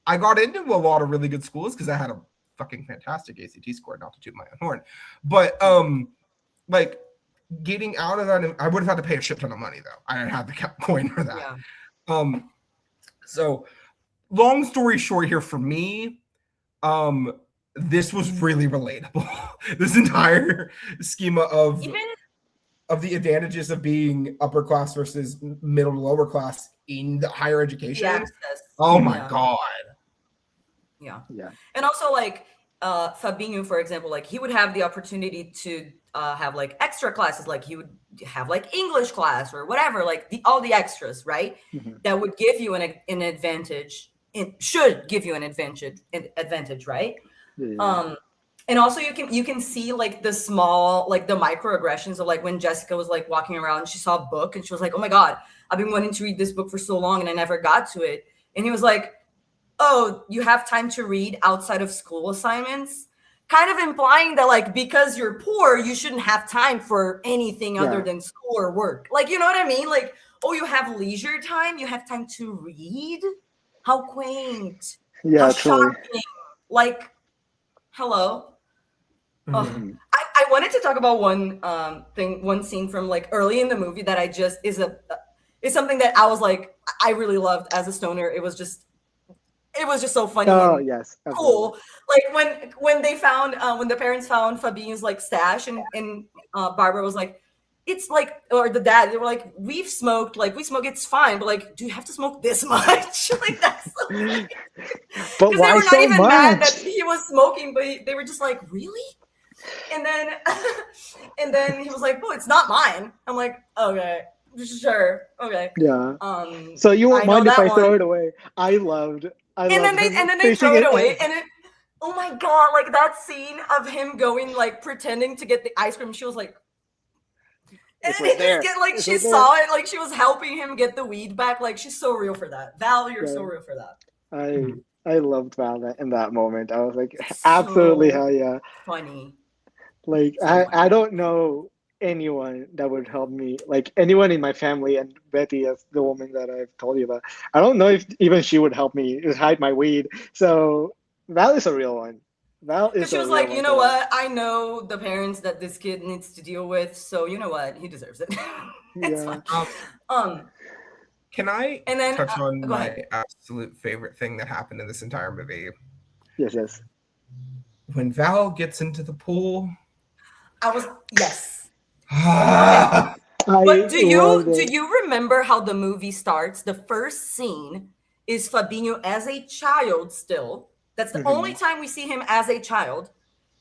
[SPEAKER 1] I got into a lot of really good schools because I had a fucking fantastic ACT score, not to toot my own horn. But like getting out of that, I would have had to pay a shit ton of money though. I didn't have the coin for that. Yeah. So long story short here for me, this was really relatable. This entire schema of the advantages of being upper class versus middle to lower class in the higher education. Oh my God.
[SPEAKER 2] Yeah. And also like Fabinho, for example, like he would have the opportunity to have like extra classes, like he would have like English class or whatever, like all the extras, right? That would give you an advantage. It should give you an advantage, right? Yeah. And also you can see like the small, like the microaggressions of like when Jessica was like walking around and she saw a book and she was like, oh my God, I've been wanting to read this book for so long and I never got to it. And he was like, oh, you have time to read outside of school assignments, kind of implying that like because you're poor, you shouldn't have time for anything other than school or work. Like, you know what I mean? Like, oh, you have leisure time, you have time to read. How quaint.
[SPEAKER 3] Yeah,
[SPEAKER 2] How
[SPEAKER 3] truly.
[SPEAKER 2] shocking. Like, hello.
[SPEAKER 1] Mhm.
[SPEAKER 2] I wanted to talk about one scene from like early in the movie that I just is something that I was like, I really loved as a stoner. It was just so funny
[SPEAKER 3] Oh
[SPEAKER 2] and
[SPEAKER 3] yes, absolutely.
[SPEAKER 2] cool. Like when they found when the parents found Fabinho's like stash and Barbara was like, it's like, or the dad, they were like, we smoke, it's fine, but like, do you have to smoke this much? Like that's so funny.
[SPEAKER 3] But
[SPEAKER 2] Because they
[SPEAKER 3] why
[SPEAKER 2] were not
[SPEAKER 3] so
[SPEAKER 2] even mad that
[SPEAKER 3] much?
[SPEAKER 2] he was smoking, but they were just like, really? And then and then he was like, oh, it's not mine. I'm like, okay, sure, okay.
[SPEAKER 3] Yeah. So you won't
[SPEAKER 2] I know
[SPEAKER 3] mind if
[SPEAKER 2] that
[SPEAKER 3] I throw
[SPEAKER 2] one.
[SPEAKER 3] it away? I loved
[SPEAKER 2] And then
[SPEAKER 3] him
[SPEAKER 2] they
[SPEAKER 3] fishing
[SPEAKER 2] throw it
[SPEAKER 3] in.
[SPEAKER 2] away, and it, oh my god, like that scene of him going like pretending to get the ice cream. She was like, and
[SPEAKER 3] It's
[SPEAKER 2] then
[SPEAKER 3] right
[SPEAKER 2] he just
[SPEAKER 3] there.
[SPEAKER 2] get like
[SPEAKER 3] It's
[SPEAKER 2] she
[SPEAKER 3] right there.
[SPEAKER 2] saw it, like she was helping him get the weed back. Like she's so real for that. Val, you're so
[SPEAKER 3] Yeah.
[SPEAKER 2] real for that.
[SPEAKER 3] I loved Val in that moment. I was like, absolutely,
[SPEAKER 2] So
[SPEAKER 3] hell yeah.
[SPEAKER 2] funny.
[SPEAKER 3] Like
[SPEAKER 2] So
[SPEAKER 3] I
[SPEAKER 2] funny.
[SPEAKER 3] don't know anyone that would help me, like anyone in my family, and Betty as the woman that I've told you about. I don't know if even she would help me just hide my weed. So Val is a real one. Val
[SPEAKER 2] Because
[SPEAKER 3] is
[SPEAKER 2] she
[SPEAKER 3] a
[SPEAKER 2] was
[SPEAKER 3] real
[SPEAKER 2] like, you
[SPEAKER 3] one
[SPEAKER 2] know
[SPEAKER 3] for that.
[SPEAKER 2] what? I know the parents that this kid needs to deal with, so you know what? He deserves it. It's
[SPEAKER 3] Yeah.
[SPEAKER 2] fine.
[SPEAKER 1] Can I
[SPEAKER 2] And then
[SPEAKER 1] touch on
[SPEAKER 2] go
[SPEAKER 1] my
[SPEAKER 2] ahead.
[SPEAKER 1] absolute favorite thing that happened in this entire movie?
[SPEAKER 3] Yes.
[SPEAKER 1] When Val gets into the pool.
[SPEAKER 2] Yes.
[SPEAKER 1] Ah,
[SPEAKER 2] But
[SPEAKER 3] I loved
[SPEAKER 2] do
[SPEAKER 3] it.
[SPEAKER 2] you remember how the movie starts? The first scene is Fabinho as a child still. That's the only time we see him as a child.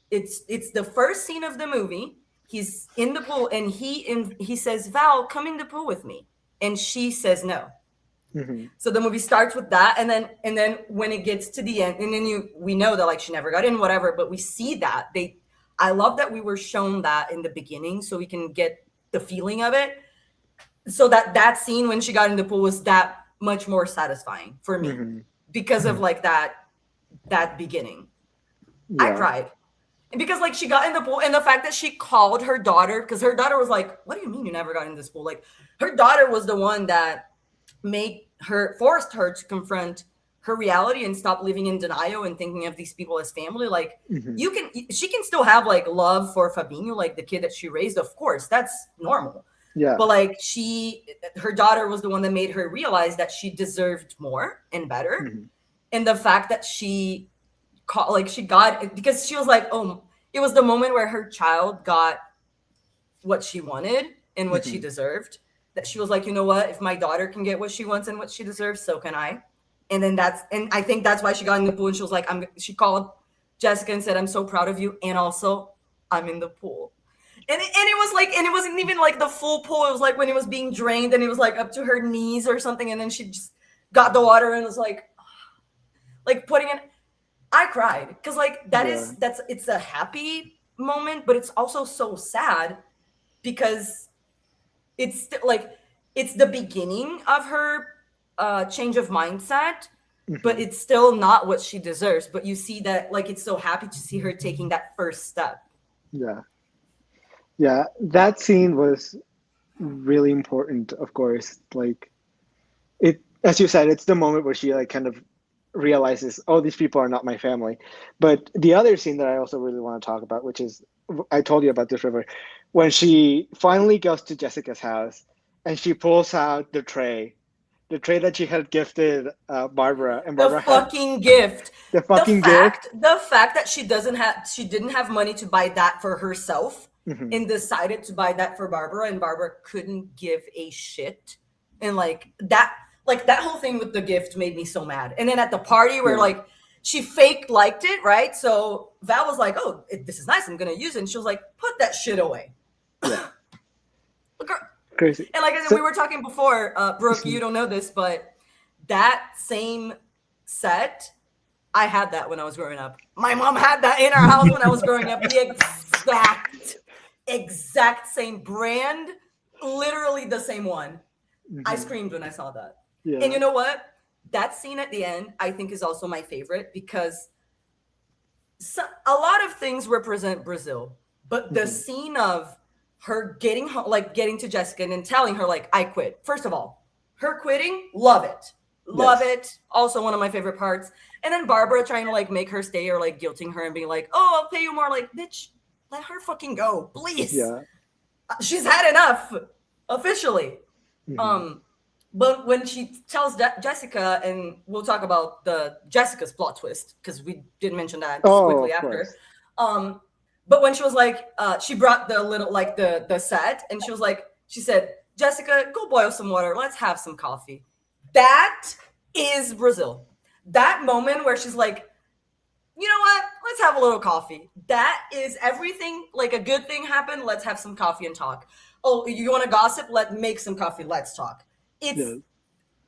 [SPEAKER 2] It's the first scene of the movie. He's in the pool and he says, Val, come in the pool with me. And she says no.
[SPEAKER 3] Mhm.
[SPEAKER 2] So the movie starts with that, and then when it gets to the end, and then we know that like she never got in, whatever. But we see that I love that we were shown that in the beginning, so we can get the feeling of it. So that scene when she got in the pool was that much more satisfying for me because of like that beginning. I
[SPEAKER 3] Yeah.
[SPEAKER 2] cried. And because like she got in the pool, and the fact that she called her daughter, because her daughter was like, what do you mean you never got in this pool? Like her daughter was the one that forced her to confront her reality and stop living in denial and thinking of these people as family. Like she can still have like love for Fabinho, like the kid that she raised, of course, that's normal.
[SPEAKER 3] Yeah.
[SPEAKER 2] But like her daughter was the one that made her realize that she deserved more and better. And the fact that she got, because she was like, oh, it was the moment where her child got what she wanted and what she deserved, that she was like, you know what, if my daughter can get what she wants and what she deserves, so can I. And then I think that's why she got in the pool, and she was like, she called Jessica and said, I'm so proud of you, and also I'm in the pool. And it was like, and it wasn't even like the full pool, it was like when it was being drained and it was like up to her knees or something, and then she just got the water and was like putting it. I cried because like it's a happy moment, but it's also so sad because it's like it's the beginning of her change of mindset, but it's still not what she deserves. But you see that like it's so happy to see her taking that first step.
[SPEAKER 3] Yeah, that scene was really important, of course. Like it, as you said, it's the moment where she like kind of realizes, oh, these people are not my family. But the other scene that I also really want to talk about, which is, I told you about this, River, when she finally goes to Jessica's house and she pulls out the tray that she had gifted Barbara, and
[SPEAKER 2] The
[SPEAKER 3] Barbara had
[SPEAKER 2] fucking gift.
[SPEAKER 3] the fucking gift.
[SPEAKER 2] The fact that she didn't have money to buy that for herself and decided to buy that for Barbara, and Barbara couldn't give a shit. And like that whole thing with the gift made me so mad. And then at the party where like she fake liked it, right? So Val was like, oh, this is nice, I'm gonna use it. And she was like, put that shit away.
[SPEAKER 3] Yeah.
[SPEAKER 2] Look,
[SPEAKER 3] Crazy.
[SPEAKER 2] and like I said, we were talking before, Brooke, you don't know this, but that same set, I had that when I was growing up. My mom had that in our house when I was growing up. The exact same brand, literally the same one. I screamed when I saw that.
[SPEAKER 3] Yeah.
[SPEAKER 2] And you know what? That scene at the end, I think, is also my favorite because a lot of things represent Brazil, but the scene of her getting to Jessica and then telling her like, I quit. First of all, her quitting, love it. Love it. Also one of my favorite parts. And then Barbara trying to like make her stay or like guilting her and being like, oh, I'll pay you more. Like, bitch, let her fucking go, please.
[SPEAKER 3] Yeah.
[SPEAKER 2] She's had enough, officially.
[SPEAKER 3] Mhm.
[SPEAKER 2] But when she tells Jessica, and we'll talk about the Jessica's plot twist because we did mention that quickly
[SPEAKER 3] of
[SPEAKER 2] after.
[SPEAKER 3] course.
[SPEAKER 2] But when she was like, she brought the little like the set, and she said, Jessica, go boil some water. Let's have some coffee. That is Brazil. That moment where she's like, you know what? Let's have a little coffee. That is everything. Like a good thing happened. Let's have some coffee and talk. Oh, you want to gossip? Let's make some coffee. Let's talk. It's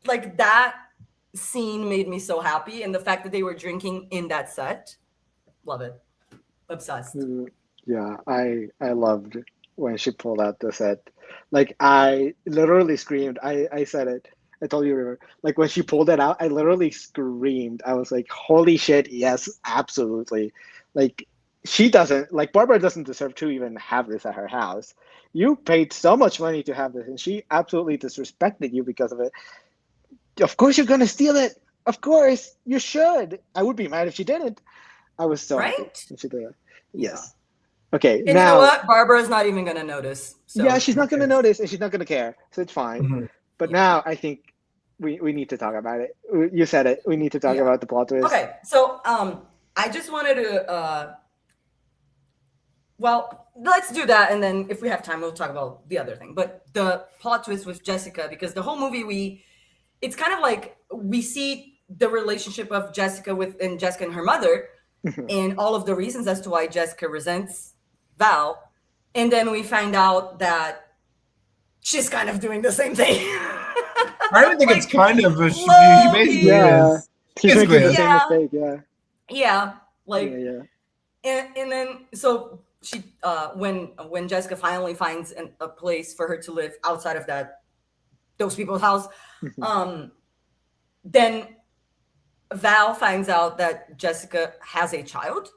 [SPEAKER 2] like that scene made me so happy. And the fact that they were drinking in that set, love it. Obsessed.
[SPEAKER 3] Yeah, I loved when she pulled out the set. Like I literally screamed. I said it. I told you, remember. Like when she pulled it out, I literally screamed. I was like, "Holy shit! Yes, absolutely!" Like she doesn't, like Barbara doesn't deserve to even have this at her house. You paid so much money to have this, and she absolutely disrespected you because of it. Of course, you're gonna steal it. Of course, you should. I would be mad if she didn't. I was so happy
[SPEAKER 2] Right?
[SPEAKER 3] when she did that. Yes. Okay.
[SPEAKER 2] And
[SPEAKER 3] now,
[SPEAKER 2] you know what? Barbara's not even gonna notice. So.
[SPEAKER 3] yeah, she's not gonna notice, and she's not gonna care, so it's fine.
[SPEAKER 1] Mhm.
[SPEAKER 3] But now I think we need to talk about it. You said it. We need to talk about the plot twist.
[SPEAKER 2] Okay, so I just wanted to well, let's do that, and then if we have time, we'll talk about the other thing. But the plot twist with Jessica, because the whole movie it's kind of like we see the relationship of Jessica and Jessica and her mother, and all of the reasons as to why Jessica resents Val, and then we find out that she's kind of doing the same thing.
[SPEAKER 1] I don't think it's kind of a, she basically
[SPEAKER 3] Yeah,
[SPEAKER 1] is.
[SPEAKER 3] she's
[SPEAKER 1] Basically
[SPEAKER 3] making the
[SPEAKER 1] is.
[SPEAKER 3] same mistake. Yeah.
[SPEAKER 2] Yeah, like,
[SPEAKER 3] Yeah.
[SPEAKER 2] and then so she when Jessica finally finds a place for her to live outside of those people's house, then Val finds out that Jessica has a child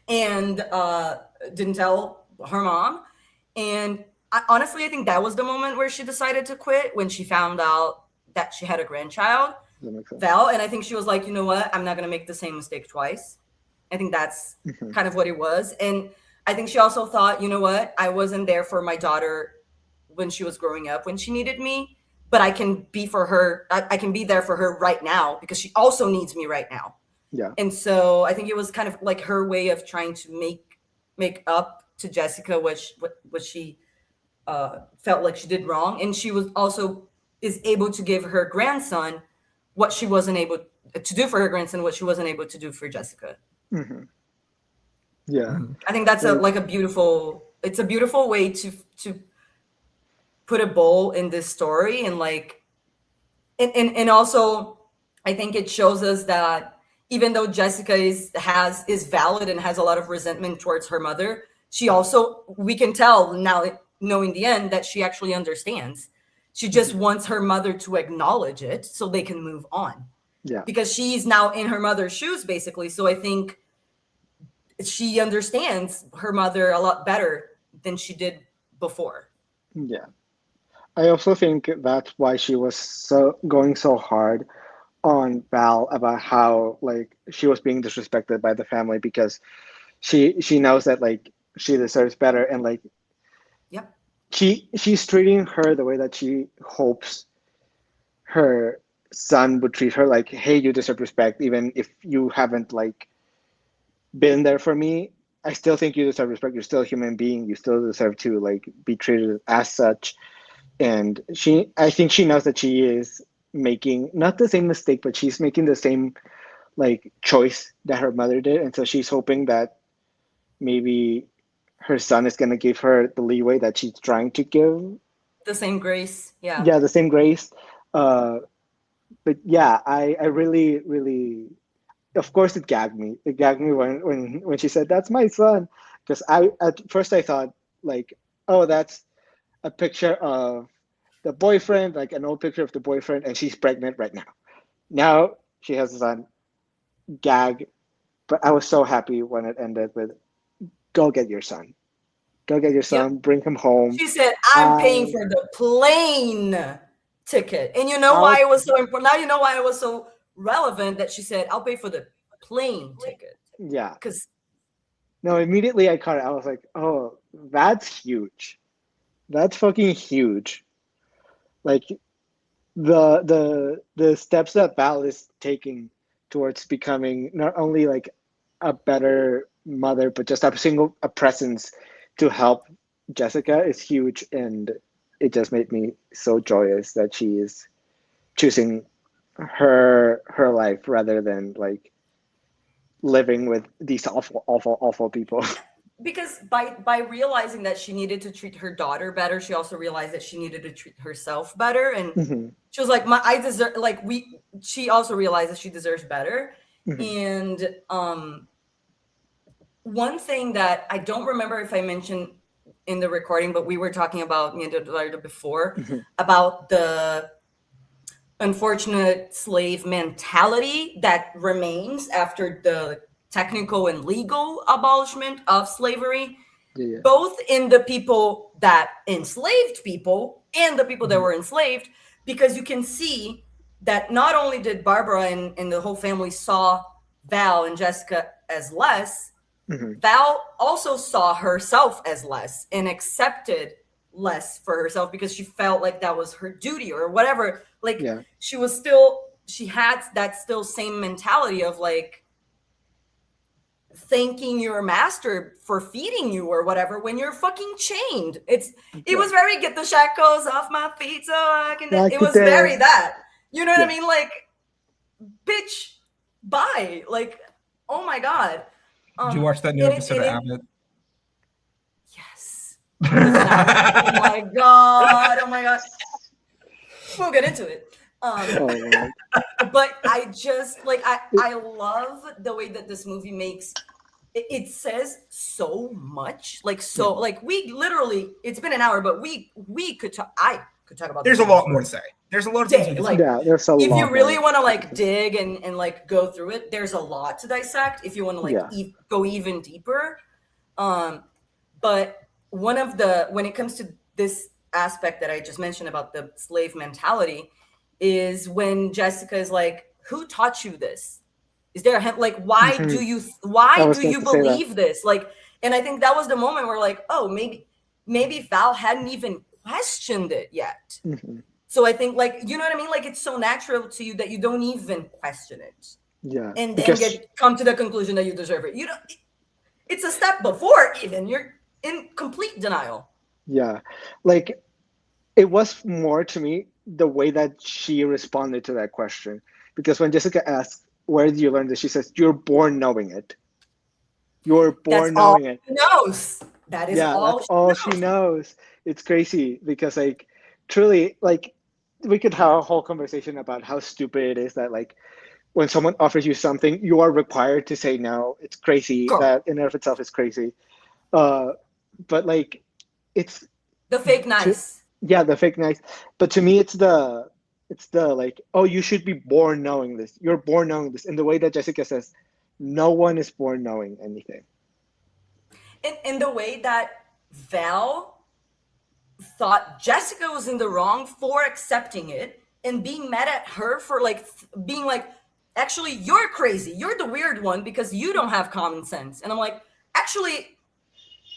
[SPEAKER 2] and didn't tell her mom. And honestly, I think that was the moment where she decided to quit, when she found out that she had a grandchild, Val. And I think she was like, you know what? I'm not going to make the same mistake twice. I think that's kind of what it was. And I think she also thought, you know what? I wasn't there for my daughter when she was growing up, when she needed me, but I can be for her. I can be there for her right now because she also needs me right now.
[SPEAKER 3] Yeah.
[SPEAKER 2] And so I think it was kind of like her way of trying to make up to Jessica what she felt like she did wrong. And she was also is able to give her grandson what she wasn't able to do for her grandson, what she wasn't able to do for Jessica.
[SPEAKER 3] Mm-hmm. Yeah.
[SPEAKER 2] I think that's a beautiful way to put a bow in this story. And like, and also I think it shows us that even though Jessica is valid and has a lot of resentment towards her mother, she also, we can tell now, knowing the end, that she actually understands. She just wants her mother to acknowledge it so they can move on.
[SPEAKER 3] Yeah.
[SPEAKER 2] Because she's now in her mother's shoes, basically. So I think she understands her mother a lot better than she did before.
[SPEAKER 3] Yeah. I also think that's why she was going so hard on Val about how like she was being disrespected by the family, because she knows that like she deserves better, and like she's treating her the way that she hopes her son would treat her. Like, hey, you deserve respect, even if you haven't like been there for me. I still think you deserve respect. You're still a human being. You still deserve to like be treated as such. And I think she knows that she is making not the same mistake, but she's making the same like choice that her mother did. And so she's hoping that maybe her son is going to give her the leeway that she's trying to give.
[SPEAKER 2] The same grace. Yeah.
[SPEAKER 3] Yeah, the same grace. But yeah, I really, really, of course it gagged me. It gagged me when she said, "That's my son." Because at first I thought like, oh, that's a picture of the boyfriend, like an old picture of the boyfriend, and she's pregnant right now. Now she has a son. Gag. But I was so happy when it ended with, "Go get your son. Go get your son. Bring him home."
[SPEAKER 2] She said, "I'm paying for the plane ticket. And you know why it was so important. Now you know why it was so relevant that she said, I'll pay for the plane ticket.
[SPEAKER 3] Yeah.
[SPEAKER 2] Because
[SPEAKER 3] No, immediately I caught it. I was like, oh, that's huge. That's fucking huge. Like the steps that Val is taking towards becoming not only like a better mother, but just a presence to help Jessica is huge, and it just made me so joyous that she is choosing her life rather than like living with these awful people.
[SPEAKER 2] because by realizing that she needed to treat her daughter better, she also realized that she needed to treat herself better. And
[SPEAKER 3] Mm-hmm.
[SPEAKER 2] she was like, she also realized that she deserves better.
[SPEAKER 3] Mm-hmm.
[SPEAKER 2] And one thing that I don't remember if I mentioned in the recording, but we were talking about me and Eduardo before about the unfortunate slave mentality that remains after the technical and legal abolishment of slavery, both in the people that enslaved people and the people that were enslaved, because you can see that not only did Barbara and the whole family saw Val and Jessica as less, Val also saw herself as less and accepted less for herself because she felt like that was her duty or whatever. Like she had that still same mentality of like thanking your master for feeding you or whatever when you're fucking chained. It was very get the shackles off my feet so I can. It was very that. You know what I mean? Like, bitch, bye. Like, oh my god.
[SPEAKER 1] Did you watch that new episode of Abbott?
[SPEAKER 2] Yes. Oh my god. Oh my god. We'll get into it. But I just like I love the way that this movie makes it says so much. Like we literally, it's been an hour, but we could talk. I could talk about.
[SPEAKER 1] There's a lot more to say. There's a lot of things we can
[SPEAKER 2] like,
[SPEAKER 3] there's a lot.
[SPEAKER 2] If you really want to like dig and like go through it, there's a lot to dissect. If you want to like go even deeper, but when it comes to this aspect that I just mentioned about the slave mentality, is when Jessica is like, "Who taught you this? Is there a like why do you believe this?" Like, and I think that was the moment where like, oh, maybe Val hadn't even questioned it yet. So I think, like, you know what I mean? Like, it's so natural to you that you don't even question it.
[SPEAKER 3] Yeah.
[SPEAKER 2] And then come to the conclusion that you deserve it. It's a step before even. You're in complete denial.
[SPEAKER 3] Yeah. Like, it was more to me the way that she responded to that question. Because when Jessica asked, where did you learn this? She says, you're born knowing it. You're born knowing it.
[SPEAKER 2] She knows. That is all
[SPEAKER 3] she knows. It's crazy because, like, truly, like, we could have a whole conversation about how stupid it is that, like, when someone offers you something, you are required to say no. It's crazy. That in and of itself is crazy. But, like, it's
[SPEAKER 2] the fake nice.
[SPEAKER 3] The fake nice. But to me, it's the like, oh, you should be born knowing this. You're born knowing this. In the way that Jessica says, no one is born knowing anything.
[SPEAKER 2] In the way that Val thought Jessica was in the wrong for accepting it and being mad at her for like being like, actually, you're crazy. You're the weird one because you don't have common sense. And I'm like, actually,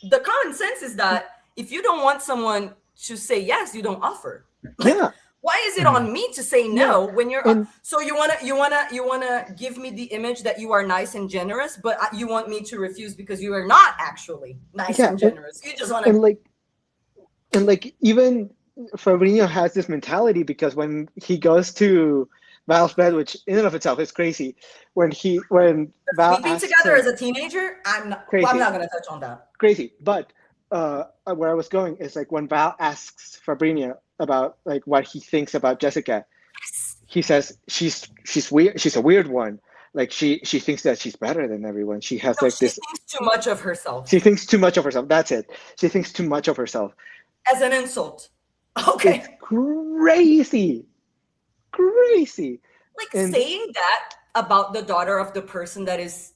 [SPEAKER 2] the common sense is that if you don't want someone to say yes, you don't offer. Like, why is it on me to say no when you're so you wanna give me the image that you are nice and generous, but you want me to refuse because you are not actually nice and generous. You just want to
[SPEAKER 3] and even Fabinho has this mentality because when he goes to Val's bed, which in and of itself is crazy, when Val
[SPEAKER 2] sleeping together as a teenager, I'm not going to touch on that.
[SPEAKER 3] Crazy, but where I was going is like when Val asks Fabinho about like what he thinks about Jessica, he says she's weird. She's a weird one. Like she thinks that she's better than everyone. She has this.
[SPEAKER 2] She thinks too much of herself.
[SPEAKER 3] She thinks too much of herself. That's it. She thinks too much of herself.
[SPEAKER 2] As an insult. Okay.
[SPEAKER 3] It's crazy. Crazy.
[SPEAKER 2] Like saying that about the daughter of the person that is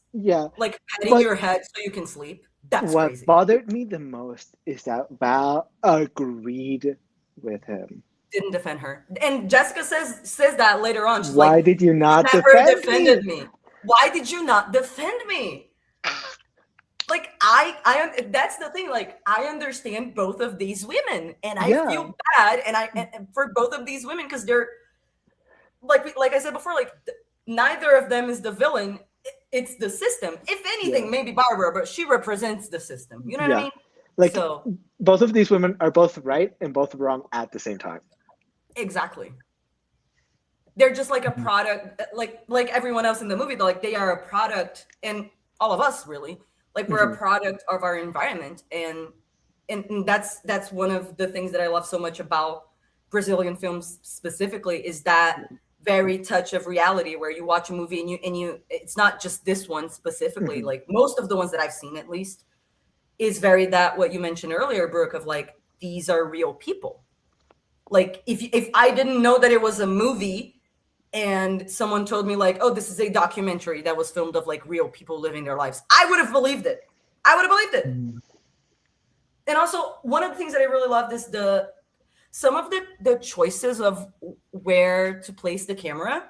[SPEAKER 2] like petting your head so you can sleep. That's crazy.
[SPEAKER 3] What bothered me the most is that Val agreed with him.
[SPEAKER 2] didn't defend her. And Jessica says that later on. She's
[SPEAKER 3] Why
[SPEAKER 2] like,
[SPEAKER 3] did you not
[SPEAKER 2] never
[SPEAKER 3] defend
[SPEAKER 2] defended me? Why did you not defend me? Like I that's the thing. Like I understand both of these women, and I feel bad, and for both of these women because they're like I said before, like neither of them is the villain. It's the system. If anything, maybe Barbara, but she represents the system. You know what I mean?
[SPEAKER 3] Like
[SPEAKER 2] so,
[SPEAKER 3] both of these women are both right and both wrong at the same time.
[SPEAKER 2] Exactly. They're just like a product, like everyone else in the movie. Like they are a product, and all of us really, like we're a product of our environment, and that's one of the things that I love so much about Brazilian films specifically is that very touch of reality where you watch a movie and you it's not just this one specifically. Like most of the ones that I've seen at least is very that what you mentioned earlier, Brooke, of like these are real people. Like if I didn't know that it was a movie and someone told me like, oh, this is a documentary that was filmed of like real people living their lives, I would have believed it. And also one of the things that I really loved is some of the choices of where to place the camera.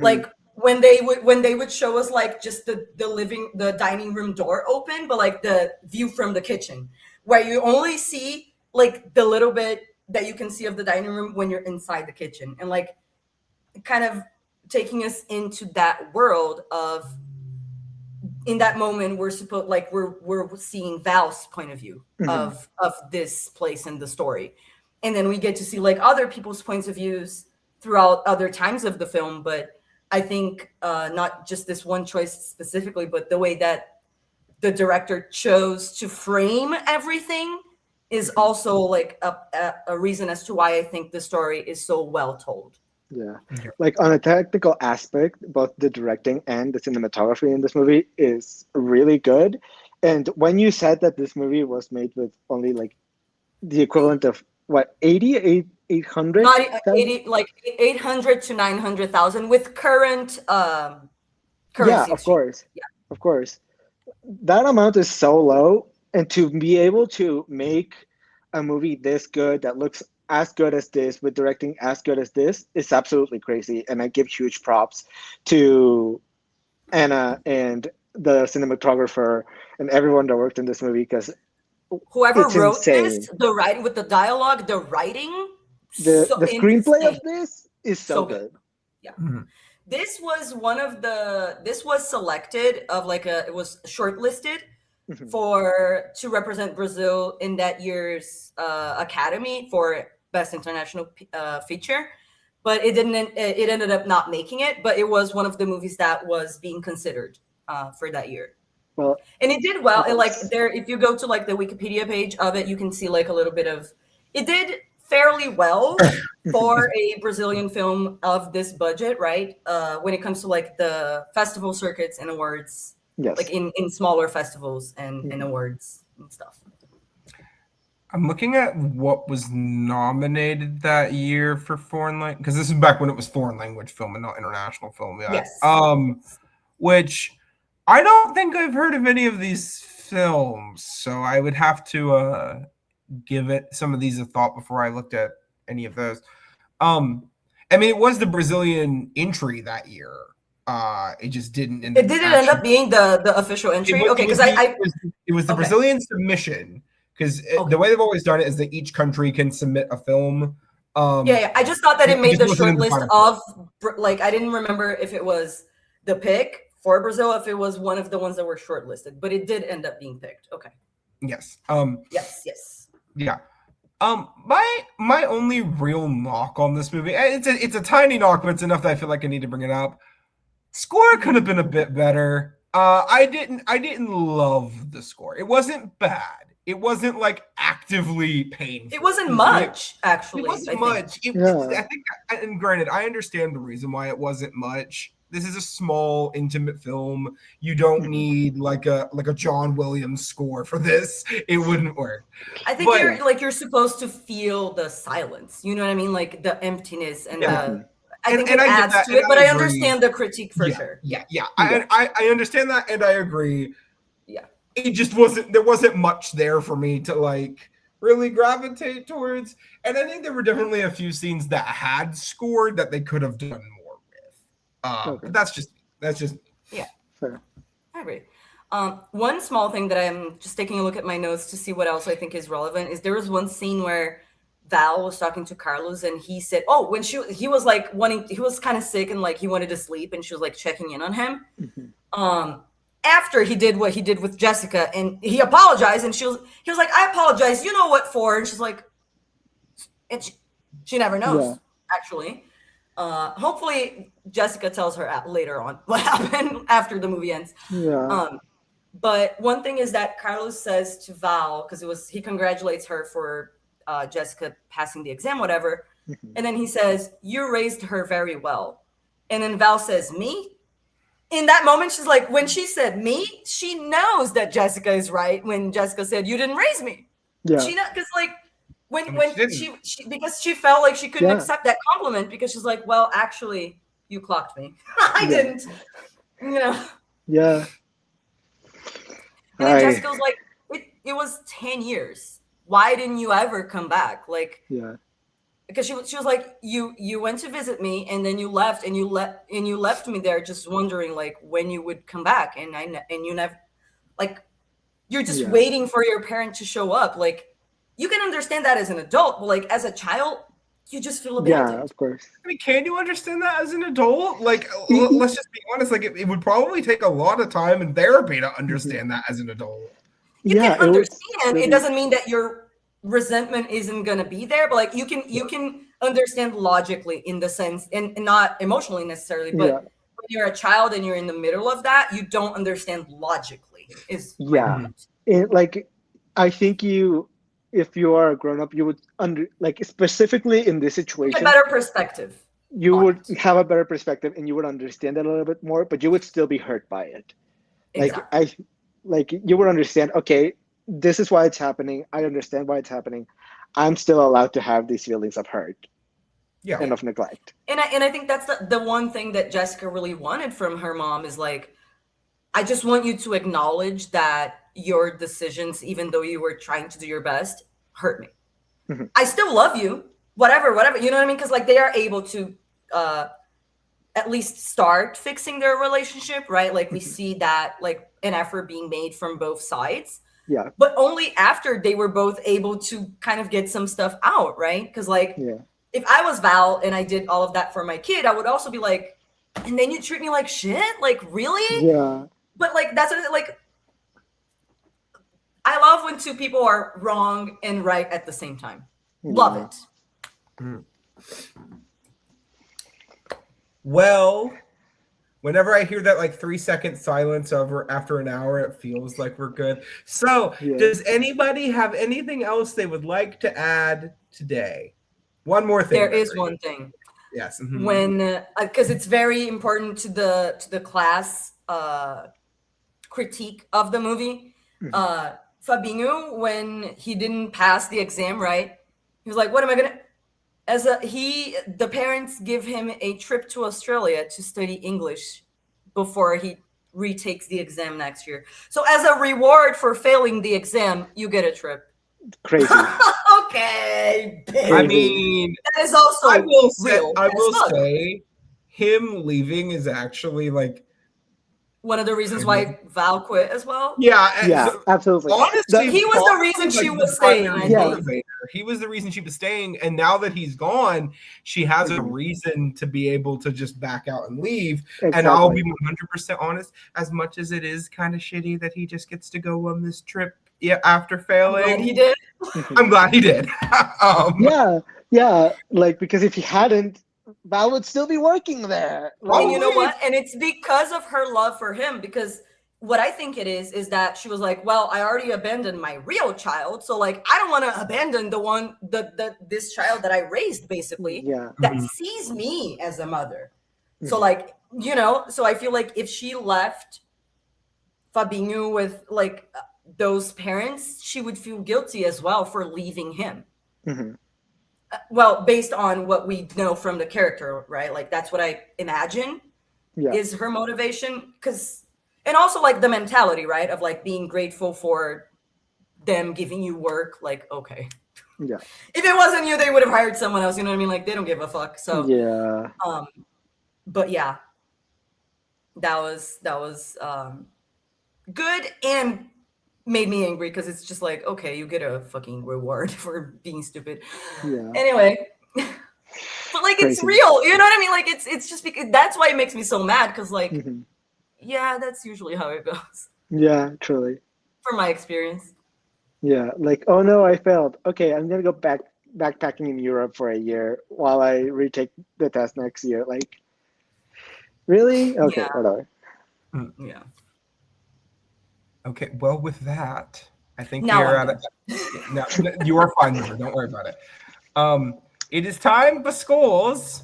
[SPEAKER 2] Like when they would show us like just the dining room door open, but like the view from the kitchen where you only see like the little bit that you can see of the dining room when you're inside the kitchen, and like kind of taking us into that world of in that moment we're seeing Val's point of view of this place and the story. And then we get to see like other people's points of views throughout other times of the film. But I think not just this one choice specifically, but the way that the director chose to frame everything is also like a reason as to why I think the story is so well told.
[SPEAKER 3] Yeah. Like on a technical aspect, both the directing and the cinematography in this movie is really good. And when you said that this movie was made with only like the equivalent of what, 800?
[SPEAKER 2] Not 80, like 800 to 900,000 with current currency.
[SPEAKER 3] Yeah, of course.
[SPEAKER 2] Yeah.
[SPEAKER 3] Of course. That amount is so low, and to be able to make a movie this good that looks as good as this with directing as good as this is absolutely crazy. And I give huge props to Anna and the cinematographer and everyone that worked in this movie because
[SPEAKER 2] whoever wrote
[SPEAKER 3] insane.
[SPEAKER 2] this, the writing with the dialogue, the writing,
[SPEAKER 3] the screenplay of this is so good.
[SPEAKER 2] Yeah. This was this was selected of like it was shortlisted to represent Brazil in that year's Academy for Best International Feature, but it ended up not making it, but it was one of the movies that was being considered for that year.
[SPEAKER 3] Well,
[SPEAKER 2] and it did well. And like there, if you go to like the Wikipedia page of it, you can see like a little bit of it did fairly well for a Brazilian film of this budget, right? When it comes to like the festival circuits and awards, like in smaller festivals and awards and stuff.
[SPEAKER 1] I'm looking at what was nominated that year for foreign language, because this is back when it was foreign language film and not international film. Yeah.
[SPEAKER 2] Yes.
[SPEAKER 1] Which I don't think I've heard of any of these films, so I would have to give it some of these a thought before I looked at any of those. I mean, it was the Brazilian entry that year. It just didn't. End
[SPEAKER 2] up being the official entry.
[SPEAKER 1] It was the Brazilian submission, because the way they've always done it is that each country can submit a film.
[SPEAKER 2] I just thought that it made the short list of like I didn't remember if it was the pick for Brazil, if it was one of the ones that were shortlisted, but it did end up being picked. Okay.
[SPEAKER 1] Yes.
[SPEAKER 2] Yes.
[SPEAKER 1] Yeah. My only real knock on this movie, it's a tiny knock, but it's enough that I feel like I need to bring it up. Score could have been a bit better. I didn't love the score. It wasn't bad. It wasn't like actively painful.
[SPEAKER 2] It wasn't much, actually.
[SPEAKER 1] It wasn't much. I think, and granted, I understand the reason why it wasn't much. This is a small, intimate film. You don't need like a John Williams score for this. It wouldn't work.
[SPEAKER 2] I think you're supposed to feel the silence. You know what I mean? Like the emptiness and the. I think it adds to it, but I understand the critique for sure.
[SPEAKER 1] Yeah. I understand that, and I agree.
[SPEAKER 2] Yeah.
[SPEAKER 1] It just wasn't. There wasn't much there for me to like really gravitate towards. And I think there were definitely a few scenes that had scored that they could have done more with. But that's just
[SPEAKER 2] yeah.
[SPEAKER 3] Fair.
[SPEAKER 2] I agree. One small thing that I'm just taking a look at my notes to see what else I think is relevant is there was one scene where Val was talking to Carlos and he said, oh, when he was like he was kind of sick and like he wanted to sleep and she was like checking in on him.
[SPEAKER 3] Mm-hmm.
[SPEAKER 2] After he did what he did with Jessica and he apologized and he was like, I apologize. You know what for? And she's like, and she never knows actually. Hopefully Jessica tells her later on what happened after the movie ends.
[SPEAKER 3] Yeah.
[SPEAKER 2] But one thing is that Carlos says to Val, because he congratulates her for Jessica passing the exam, whatever.
[SPEAKER 3] Mm-hmm.
[SPEAKER 2] And then he says, you raised her very well. And then Val says, me? In that moment, she's like, when she said me, she knows that Jessica is right. When Jessica said, you didn't raise me.
[SPEAKER 3] Yeah.
[SPEAKER 2] She knows, because like, when she because she felt like she couldn't accept that compliment because she's like, well, actually, you clocked me. I didn't,
[SPEAKER 3] Yeah.
[SPEAKER 2] And then Jessica was like, it was 10 years. Why didn't you ever come back? Like, because she was like, you went to visit me and then you left and you left me there just wondering like when you would come back and you never, like, you're just waiting for your parent to show up. Like, you can understand that as an adult, but like as a child, you just feel abandoned.
[SPEAKER 3] Yeah, of course.
[SPEAKER 1] I mean, can you understand that as an adult? Like, let's just be honest. Like, it would probably take a lot of time in therapy to understand that as an adult.
[SPEAKER 2] You can understand. It doesn't mean that your resentment isn't going to be there, but like you can understand logically in the sense, and not emotionally necessarily, but when you're a child and you're in the middle of that, you don't understand logically.
[SPEAKER 3] Like, I think if you are a grown up, you would specifically in this situation,
[SPEAKER 2] a better perspective.
[SPEAKER 3] You would have a better perspective, and you would understand it a little bit more, but you would still be hurt by it.
[SPEAKER 2] Exactly.
[SPEAKER 3] Like you would understand, okay, this is why it's happening. I understand why it's happening. I'm still allowed to have these feelings of hurt and of neglect.
[SPEAKER 2] And I think that's the one thing that Jessica really wanted from her mom is like, I just want you to acknowledge that your decisions, even though you were trying to do your best, hurt me. Mm-hmm. I still love you, whatever, you know what I mean? Because like they are able to at least start fixing their relationship, right? Like we see that like an effort being made from both sides.
[SPEAKER 3] Yeah.
[SPEAKER 2] But only after they were both able to kind of get some stuff out, right? Because like if I was Val and I did all of that for my kid, I would also be like, and then you treat me like shit? Like really?
[SPEAKER 3] Yeah.
[SPEAKER 2] But like that's what, like I love when two people are wrong and right at the same time. Love it.
[SPEAKER 1] Mm. Well, whenever I hear that like 3-second silence over after an hour, it feels like we're good. So does anybody have anything else they would like to add today? One more thing.
[SPEAKER 2] There is one thing.
[SPEAKER 1] Yes. Mm-hmm.
[SPEAKER 2] When because it's very important to the class critique of the movie. Fabinho, when he didn't pass the exam, right? He was like, what am I gonna the parents give him a trip to Australia to study English before he retakes the exam next year. So as a reward for failing the exam, you get a trip.
[SPEAKER 3] Crazy.
[SPEAKER 2] Okay.
[SPEAKER 1] Baby. I mean,
[SPEAKER 2] that is also
[SPEAKER 1] I will
[SPEAKER 2] real.
[SPEAKER 1] say him leaving is actually like
[SPEAKER 2] one of the reasons why Val quit as well.
[SPEAKER 3] Yeah, absolutely.
[SPEAKER 1] Honestly,
[SPEAKER 2] he was the reason she was staying.
[SPEAKER 1] He was the reason she was staying, and now that he's gone, she has a reason to be able to just back out and leave. Exactly. And I'll be 100% honest, as much as it is kind of shitty that he just gets to go on this trip after failing.
[SPEAKER 2] I'm glad he did.
[SPEAKER 1] I'm glad he did.
[SPEAKER 3] Like, because if he hadn't, Val would still be working there.
[SPEAKER 2] Like, and you know what? And it's because of her love for him, because what I think it is that she was like, well, I already abandoned my real child. So like, I don't want to abandon this child that I raised basically that sees me as a mother. So like, so I feel like if she left Fabinho with like those parents, she would feel guilty as well for leaving him. Mm-hmm. Well, based on what we know from the character, right? Like that's what I imagine is her motivation. And also like the mentality, right? Of like being grateful for them giving you work, like, okay.
[SPEAKER 3] Yeah.
[SPEAKER 2] If it wasn't you, they would have hired someone else. You know what I mean? Like, they don't give a fuck. So
[SPEAKER 3] Yeah.
[SPEAKER 2] But yeah, that was good and made me angry because it's just like, okay, you get a fucking reward for being stupid.
[SPEAKER 3] Yeah.
[SPEAKER 2] Anyway, but like it's
[SPEAKER 3] Crazy.
[SPEAKER 2] real. You know what I mean? Like it's just because that's why it makes me so mad because like,
[SPEAKER 3] Mhm.
[SPEAKER 2] yeah, that's usually how it goes
[SPEAKER 3] Yeah, truly.
[SPEAKER 2] from my experience.
[SPEAKER 3] Yeah, like, oh no, I failed. Okay, I'm gonna go backpacking in Europe for a year while I retake the test next year. Like, really? Okay,
[SPEAKER 2] Yeah.
[SPEAKER 3] whatever.
[SPEAKER 2] Yeah.
[SPEAKER 1] Okay, well, with that, I think
[SPEAKER 2] Now
[SPEAKER 1] we're
[SPEAKER 2] I'm
[SPEAKER 1] at it. No, you are fine, River. Don't worry about it. It is time for scores.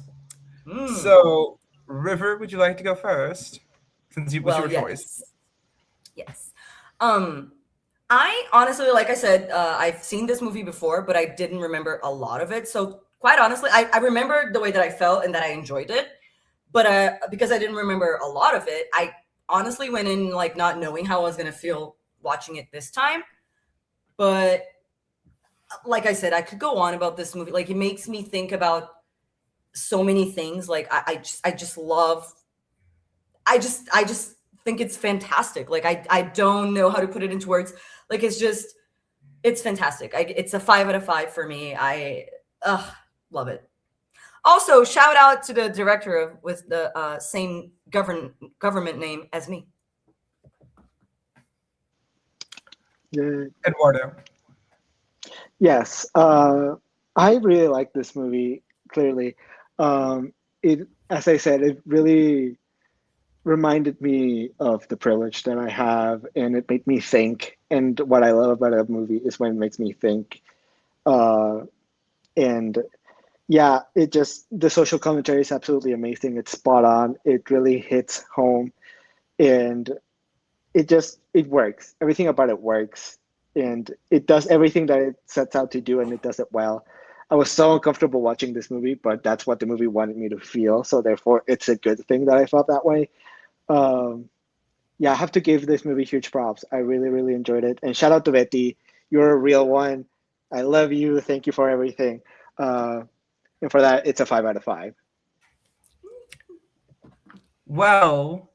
[SPEAKER 1] So, River, would you like to go first? Since it was your choice.
[SPEAKER 2] Yes. I honestly, like I said, I've seen this movie before, but I didn't remember a lot of it. So quite honestly, I remember the way that I felt and that I enjoyed it. But because I didn't remember a lot of it, I honestly went in like not knowing how I was going to feel watching it this time. But like I said, I could go on about this movie. Like it makes me think about so many things. Like I just think it's fantastic. Like I don't know how to put it into words. Like it's fantastic. It's a 5 out of 5 for me. I love it. Also, shout out to the director with the same government name as me.
[SPEAKER 3] Yeah.
[SPEAKER 1] Eduardo.
[SPEAKER 3] Yes, I really like this movie. Clearly, it, as I said, it really reminded me of the privilege that I have, and it made me think. And what I love about a movie is when it makes me think. And yeah, the social commentary is absolutely amazing. It's spot on. It really hits home, and it works. Everything about it works, and it does everything that it sets out to do, and it does it well. I was so uncomfortable watching this movie, but that's what the movie wanted me to feel. So therefore, it's a good thing that I felt that way. Yeah, I have to give this movie huge props. I really, really enjoyed it. And shout out to Betty. You're a real one. I love you. Thank you for everything. And for that, it's a 5 out of 5.
[SPEAKER 1] Well,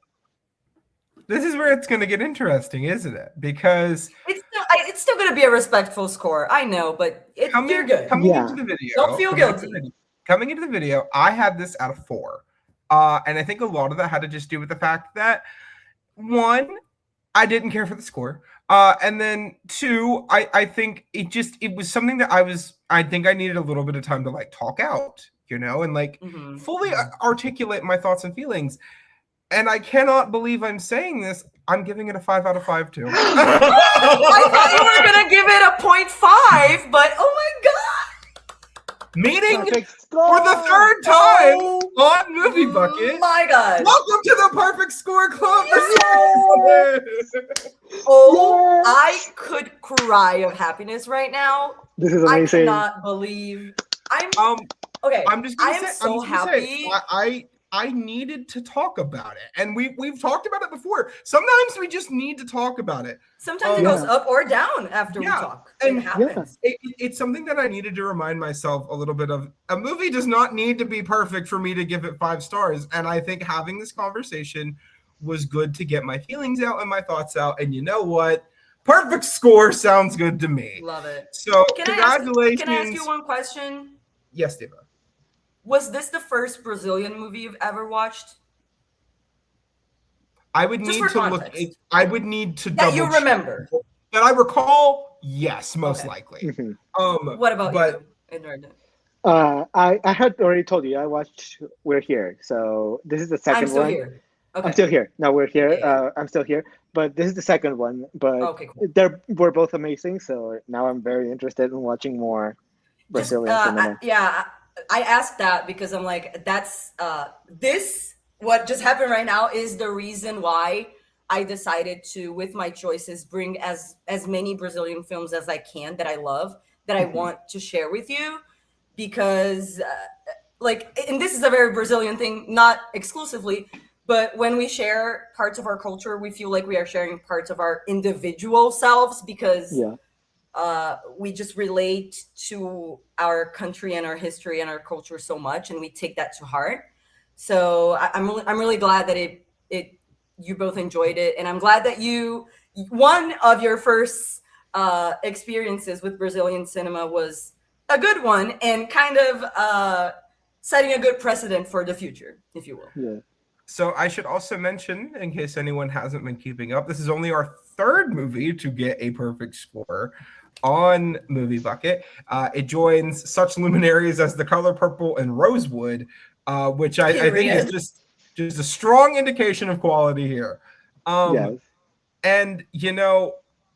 [SPEAKER 1] this is where it's going to get interesting, isn't it? Because
[SPEAKER 2] it's still going to be a respectful score. I know, but you're good.
[SPEAKER 1] Coming into the video,
[SPEAKER 2] don't feel guilty.
[SPEAKER 1] Coming into the video, I had this out of 4. And I think a lot of that had to just do with the fact that, 1, I didn't care for the score. And then 2, I think it was something that I think I needed a little bit of time to like talk out, and like fully articulate my thoughts and feelings. And I cannot believe I'm saying this. I'm giving it a 5 out of 5 too.
[SPEAKER 2] I thought you were going to give it a 0.5, but oh my God.
[SPEAKER 1] Meaning for the 3rd time on Movie Bucket.
[SPEAKER 2] My God.
[SPEAKER 1] Welcome to the Perfect Score Club.
[SPEAKER 2] Oh, I could cry of happiness right now.
[SPEAKER 3] This is amazing.
[SPEAKER 2] I cannot believe okay.
[SPEAKER 1] I'm just gonna
[SPEAKER 2] say, so happy.
[SPEAKER 1] I needed to talk about it, and we've talked about it before. Sometimes we just need to talk about it.
[SPEAKER 2] Sometimes it goes up or down after we talk. It happens.
[SPEAKER 1] It's something that I needed to remind myself a little bit of. A movie does not need to be perfect for me to give it 5 stars, and I think having this conversation was good to get my feelings out and my thoughts out. And you know what? Perfect score sounds good to me.
[SPEAKER 2] Love it.
[SPEAKER 1] So congratulations.
[SPEAKER 2] Can I ask you one question?
[SPEAKER 1] Yes, Diva.
[SPEAKER 2] Was this the first Brazilian movie you've ever watched?
[SPEAKER 1] I would need to look. I would need to double.
[SPEAKER 2] That you remember.
[SPEAKER 1] That I recall. Yes, most likely.
[SPEAKER 3] Mm-hmm.
[SPEAKER 2] What about you, Eduardo?
[SPEAKER 3] I had already told you I watched We're Here, so this is the second one.
[SPEAKER 2] I'm still here. Okay.
[SPEAKER 3] I'm still here. No, we're here. Yeah. I'm still here, but this is the second one. But we're both amazing, so now I'm very interested in watching more Brazilian cinema.
[SPEAKER 2] I asked that because I'm like, that's what just happened right now is the reason why I decided to, with my choices, bring as many Brazilian films as I can that I love, that I want to share with you, because and this is a very Brazilian thing, not exclusively, but when we share parts of our culture, we feel like we are sharing parts of our individual selves, because we just relate to our country and our history and our culture so much, and we take that to heart. So I'm really glad that you both enjoyed it, and I'm glad that one of your first experiences with Brazilian cinema was a good one, and kind of setting a good precedent for the future, if you will.
[SPEAKER 3] Yeah.
[SPEAKER 1] So I should also mention, in case anyone hasn't been keeping up, this is only our third movie to get a perfect score on Movie Bucket. It joins such luminaries as The Color Purple and Rosewood, which I think is just a strong indication of quality here.
[SPEAKER 3] Yes.
[SPEAKER 1] And,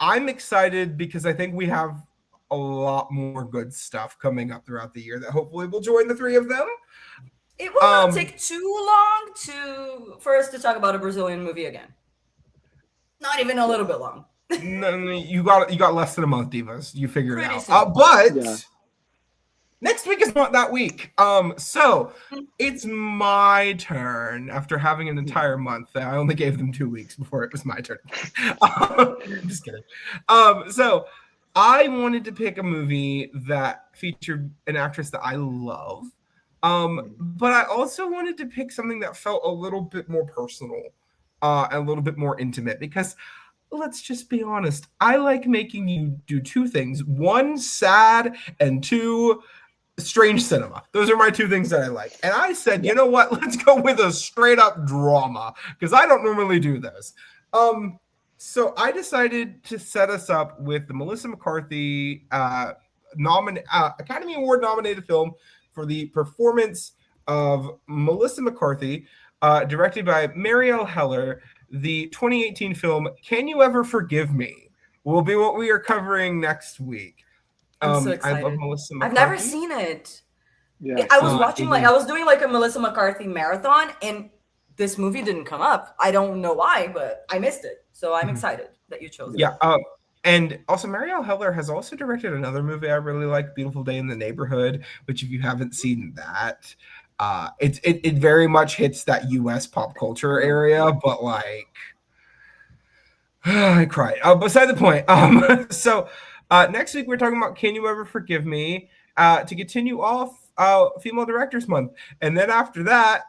[SPEAKER 1] I'm excited because I think we have a lot more good stuff coming up throughout the year that hopefully will join the three of them.
[SPEAKER 2] It will not take too long for us to talk about a Brazilian movie again. Not even a little bit long.
[SPEAKER 1] No, you got less than a month, Divas. You figured it out.
[SPEAKER 2] Soon.
[SPEAKER 1] But next week is not that week. So it's my turn after having an entire month. I only gave them 2 weeks before it was my turn. I'm just kidding. So I wanted to pick a movie that featured an actress that I love. But I also wanted to pick something that felt a little bit more personal, a little bit more intimate, because let's just be honest, I like making you do two things: one, sad, and two, strange cinema. Those are my two things that I like. And I said, you know what? Let's go with a straight up drama, because I don't normally do those. So I decided to set us up with the Melissa McCarthy Academy Award nominated film for the performance of Melissa McCarthy, directed by Marielle Heller. The 2018 film Can You Ever Forgive Me will be what we are covering next week.
[SPEAKER 2] I'm so excited.
[SPEAKER 1] I love Melissa McCarthy.
[SPEAKER 2] I've never seen it.
[SPEAKER 3] Yeah.
[SPEAKER 2] I was watching I was doing like a Melissa McCarthy marathon, and this movie didn't come up. I don't know why, but I missed it. So I'm excited that you chose it.
[SPEAKER 1] Yeah. And also Marielle Heller has also directed another movie I really like, Beautiful Day in the Neighborhood, which if you haven't seen that, it very much hits that US pop culture area, but like I cried. Beside the point. So next week we're talking about Can You Ever Forgive Me, to continue off Female Directors Month. And then after that,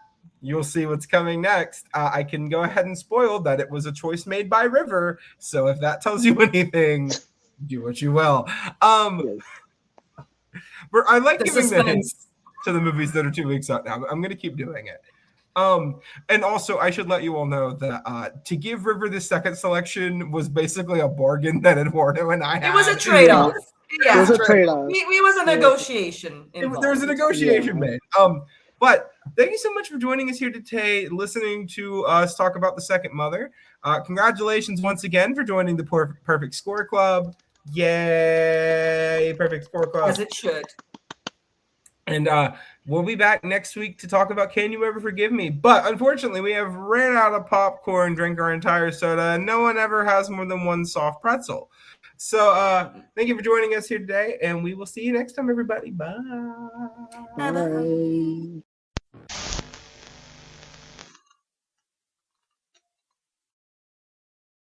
[SPEAKER 1] you'll see what's coming next. I can go ahead and spoil that it was a choice made by River. So if that tells you anything, do what you will. I like giving the hints to the movies that are 2 weeks out now. I'm going to keep doing it. And also, I should let you all know that to give River the second selection was basically a bargain that Eduardo and I had.
[SPEAKER 2] It was a trade-off.
[SPEAKER 3] Yeah, it was a trade-off.
[SPEAKER 2] It was a negotiation.
[SPEAKER 1] There was a negotiation made. But thank you so much for joining us here today, listening to us talk about The Second Mother. Congratulations once again for joining the Perfect Score Club. Yay, Perfect Score Club.
[SPEAKER 2] As it should.
[SPEAKER 1] And we'll be back next week to talk about Can You Ever Forgive Me? But unfortunately, we have ran out of popcorn, drank our entire soda, and no one ever has more than one soft pretzel. So thank you for joining us here today, and we will see you next time, everybody. Bye.
[SPEAKER 3] Bye.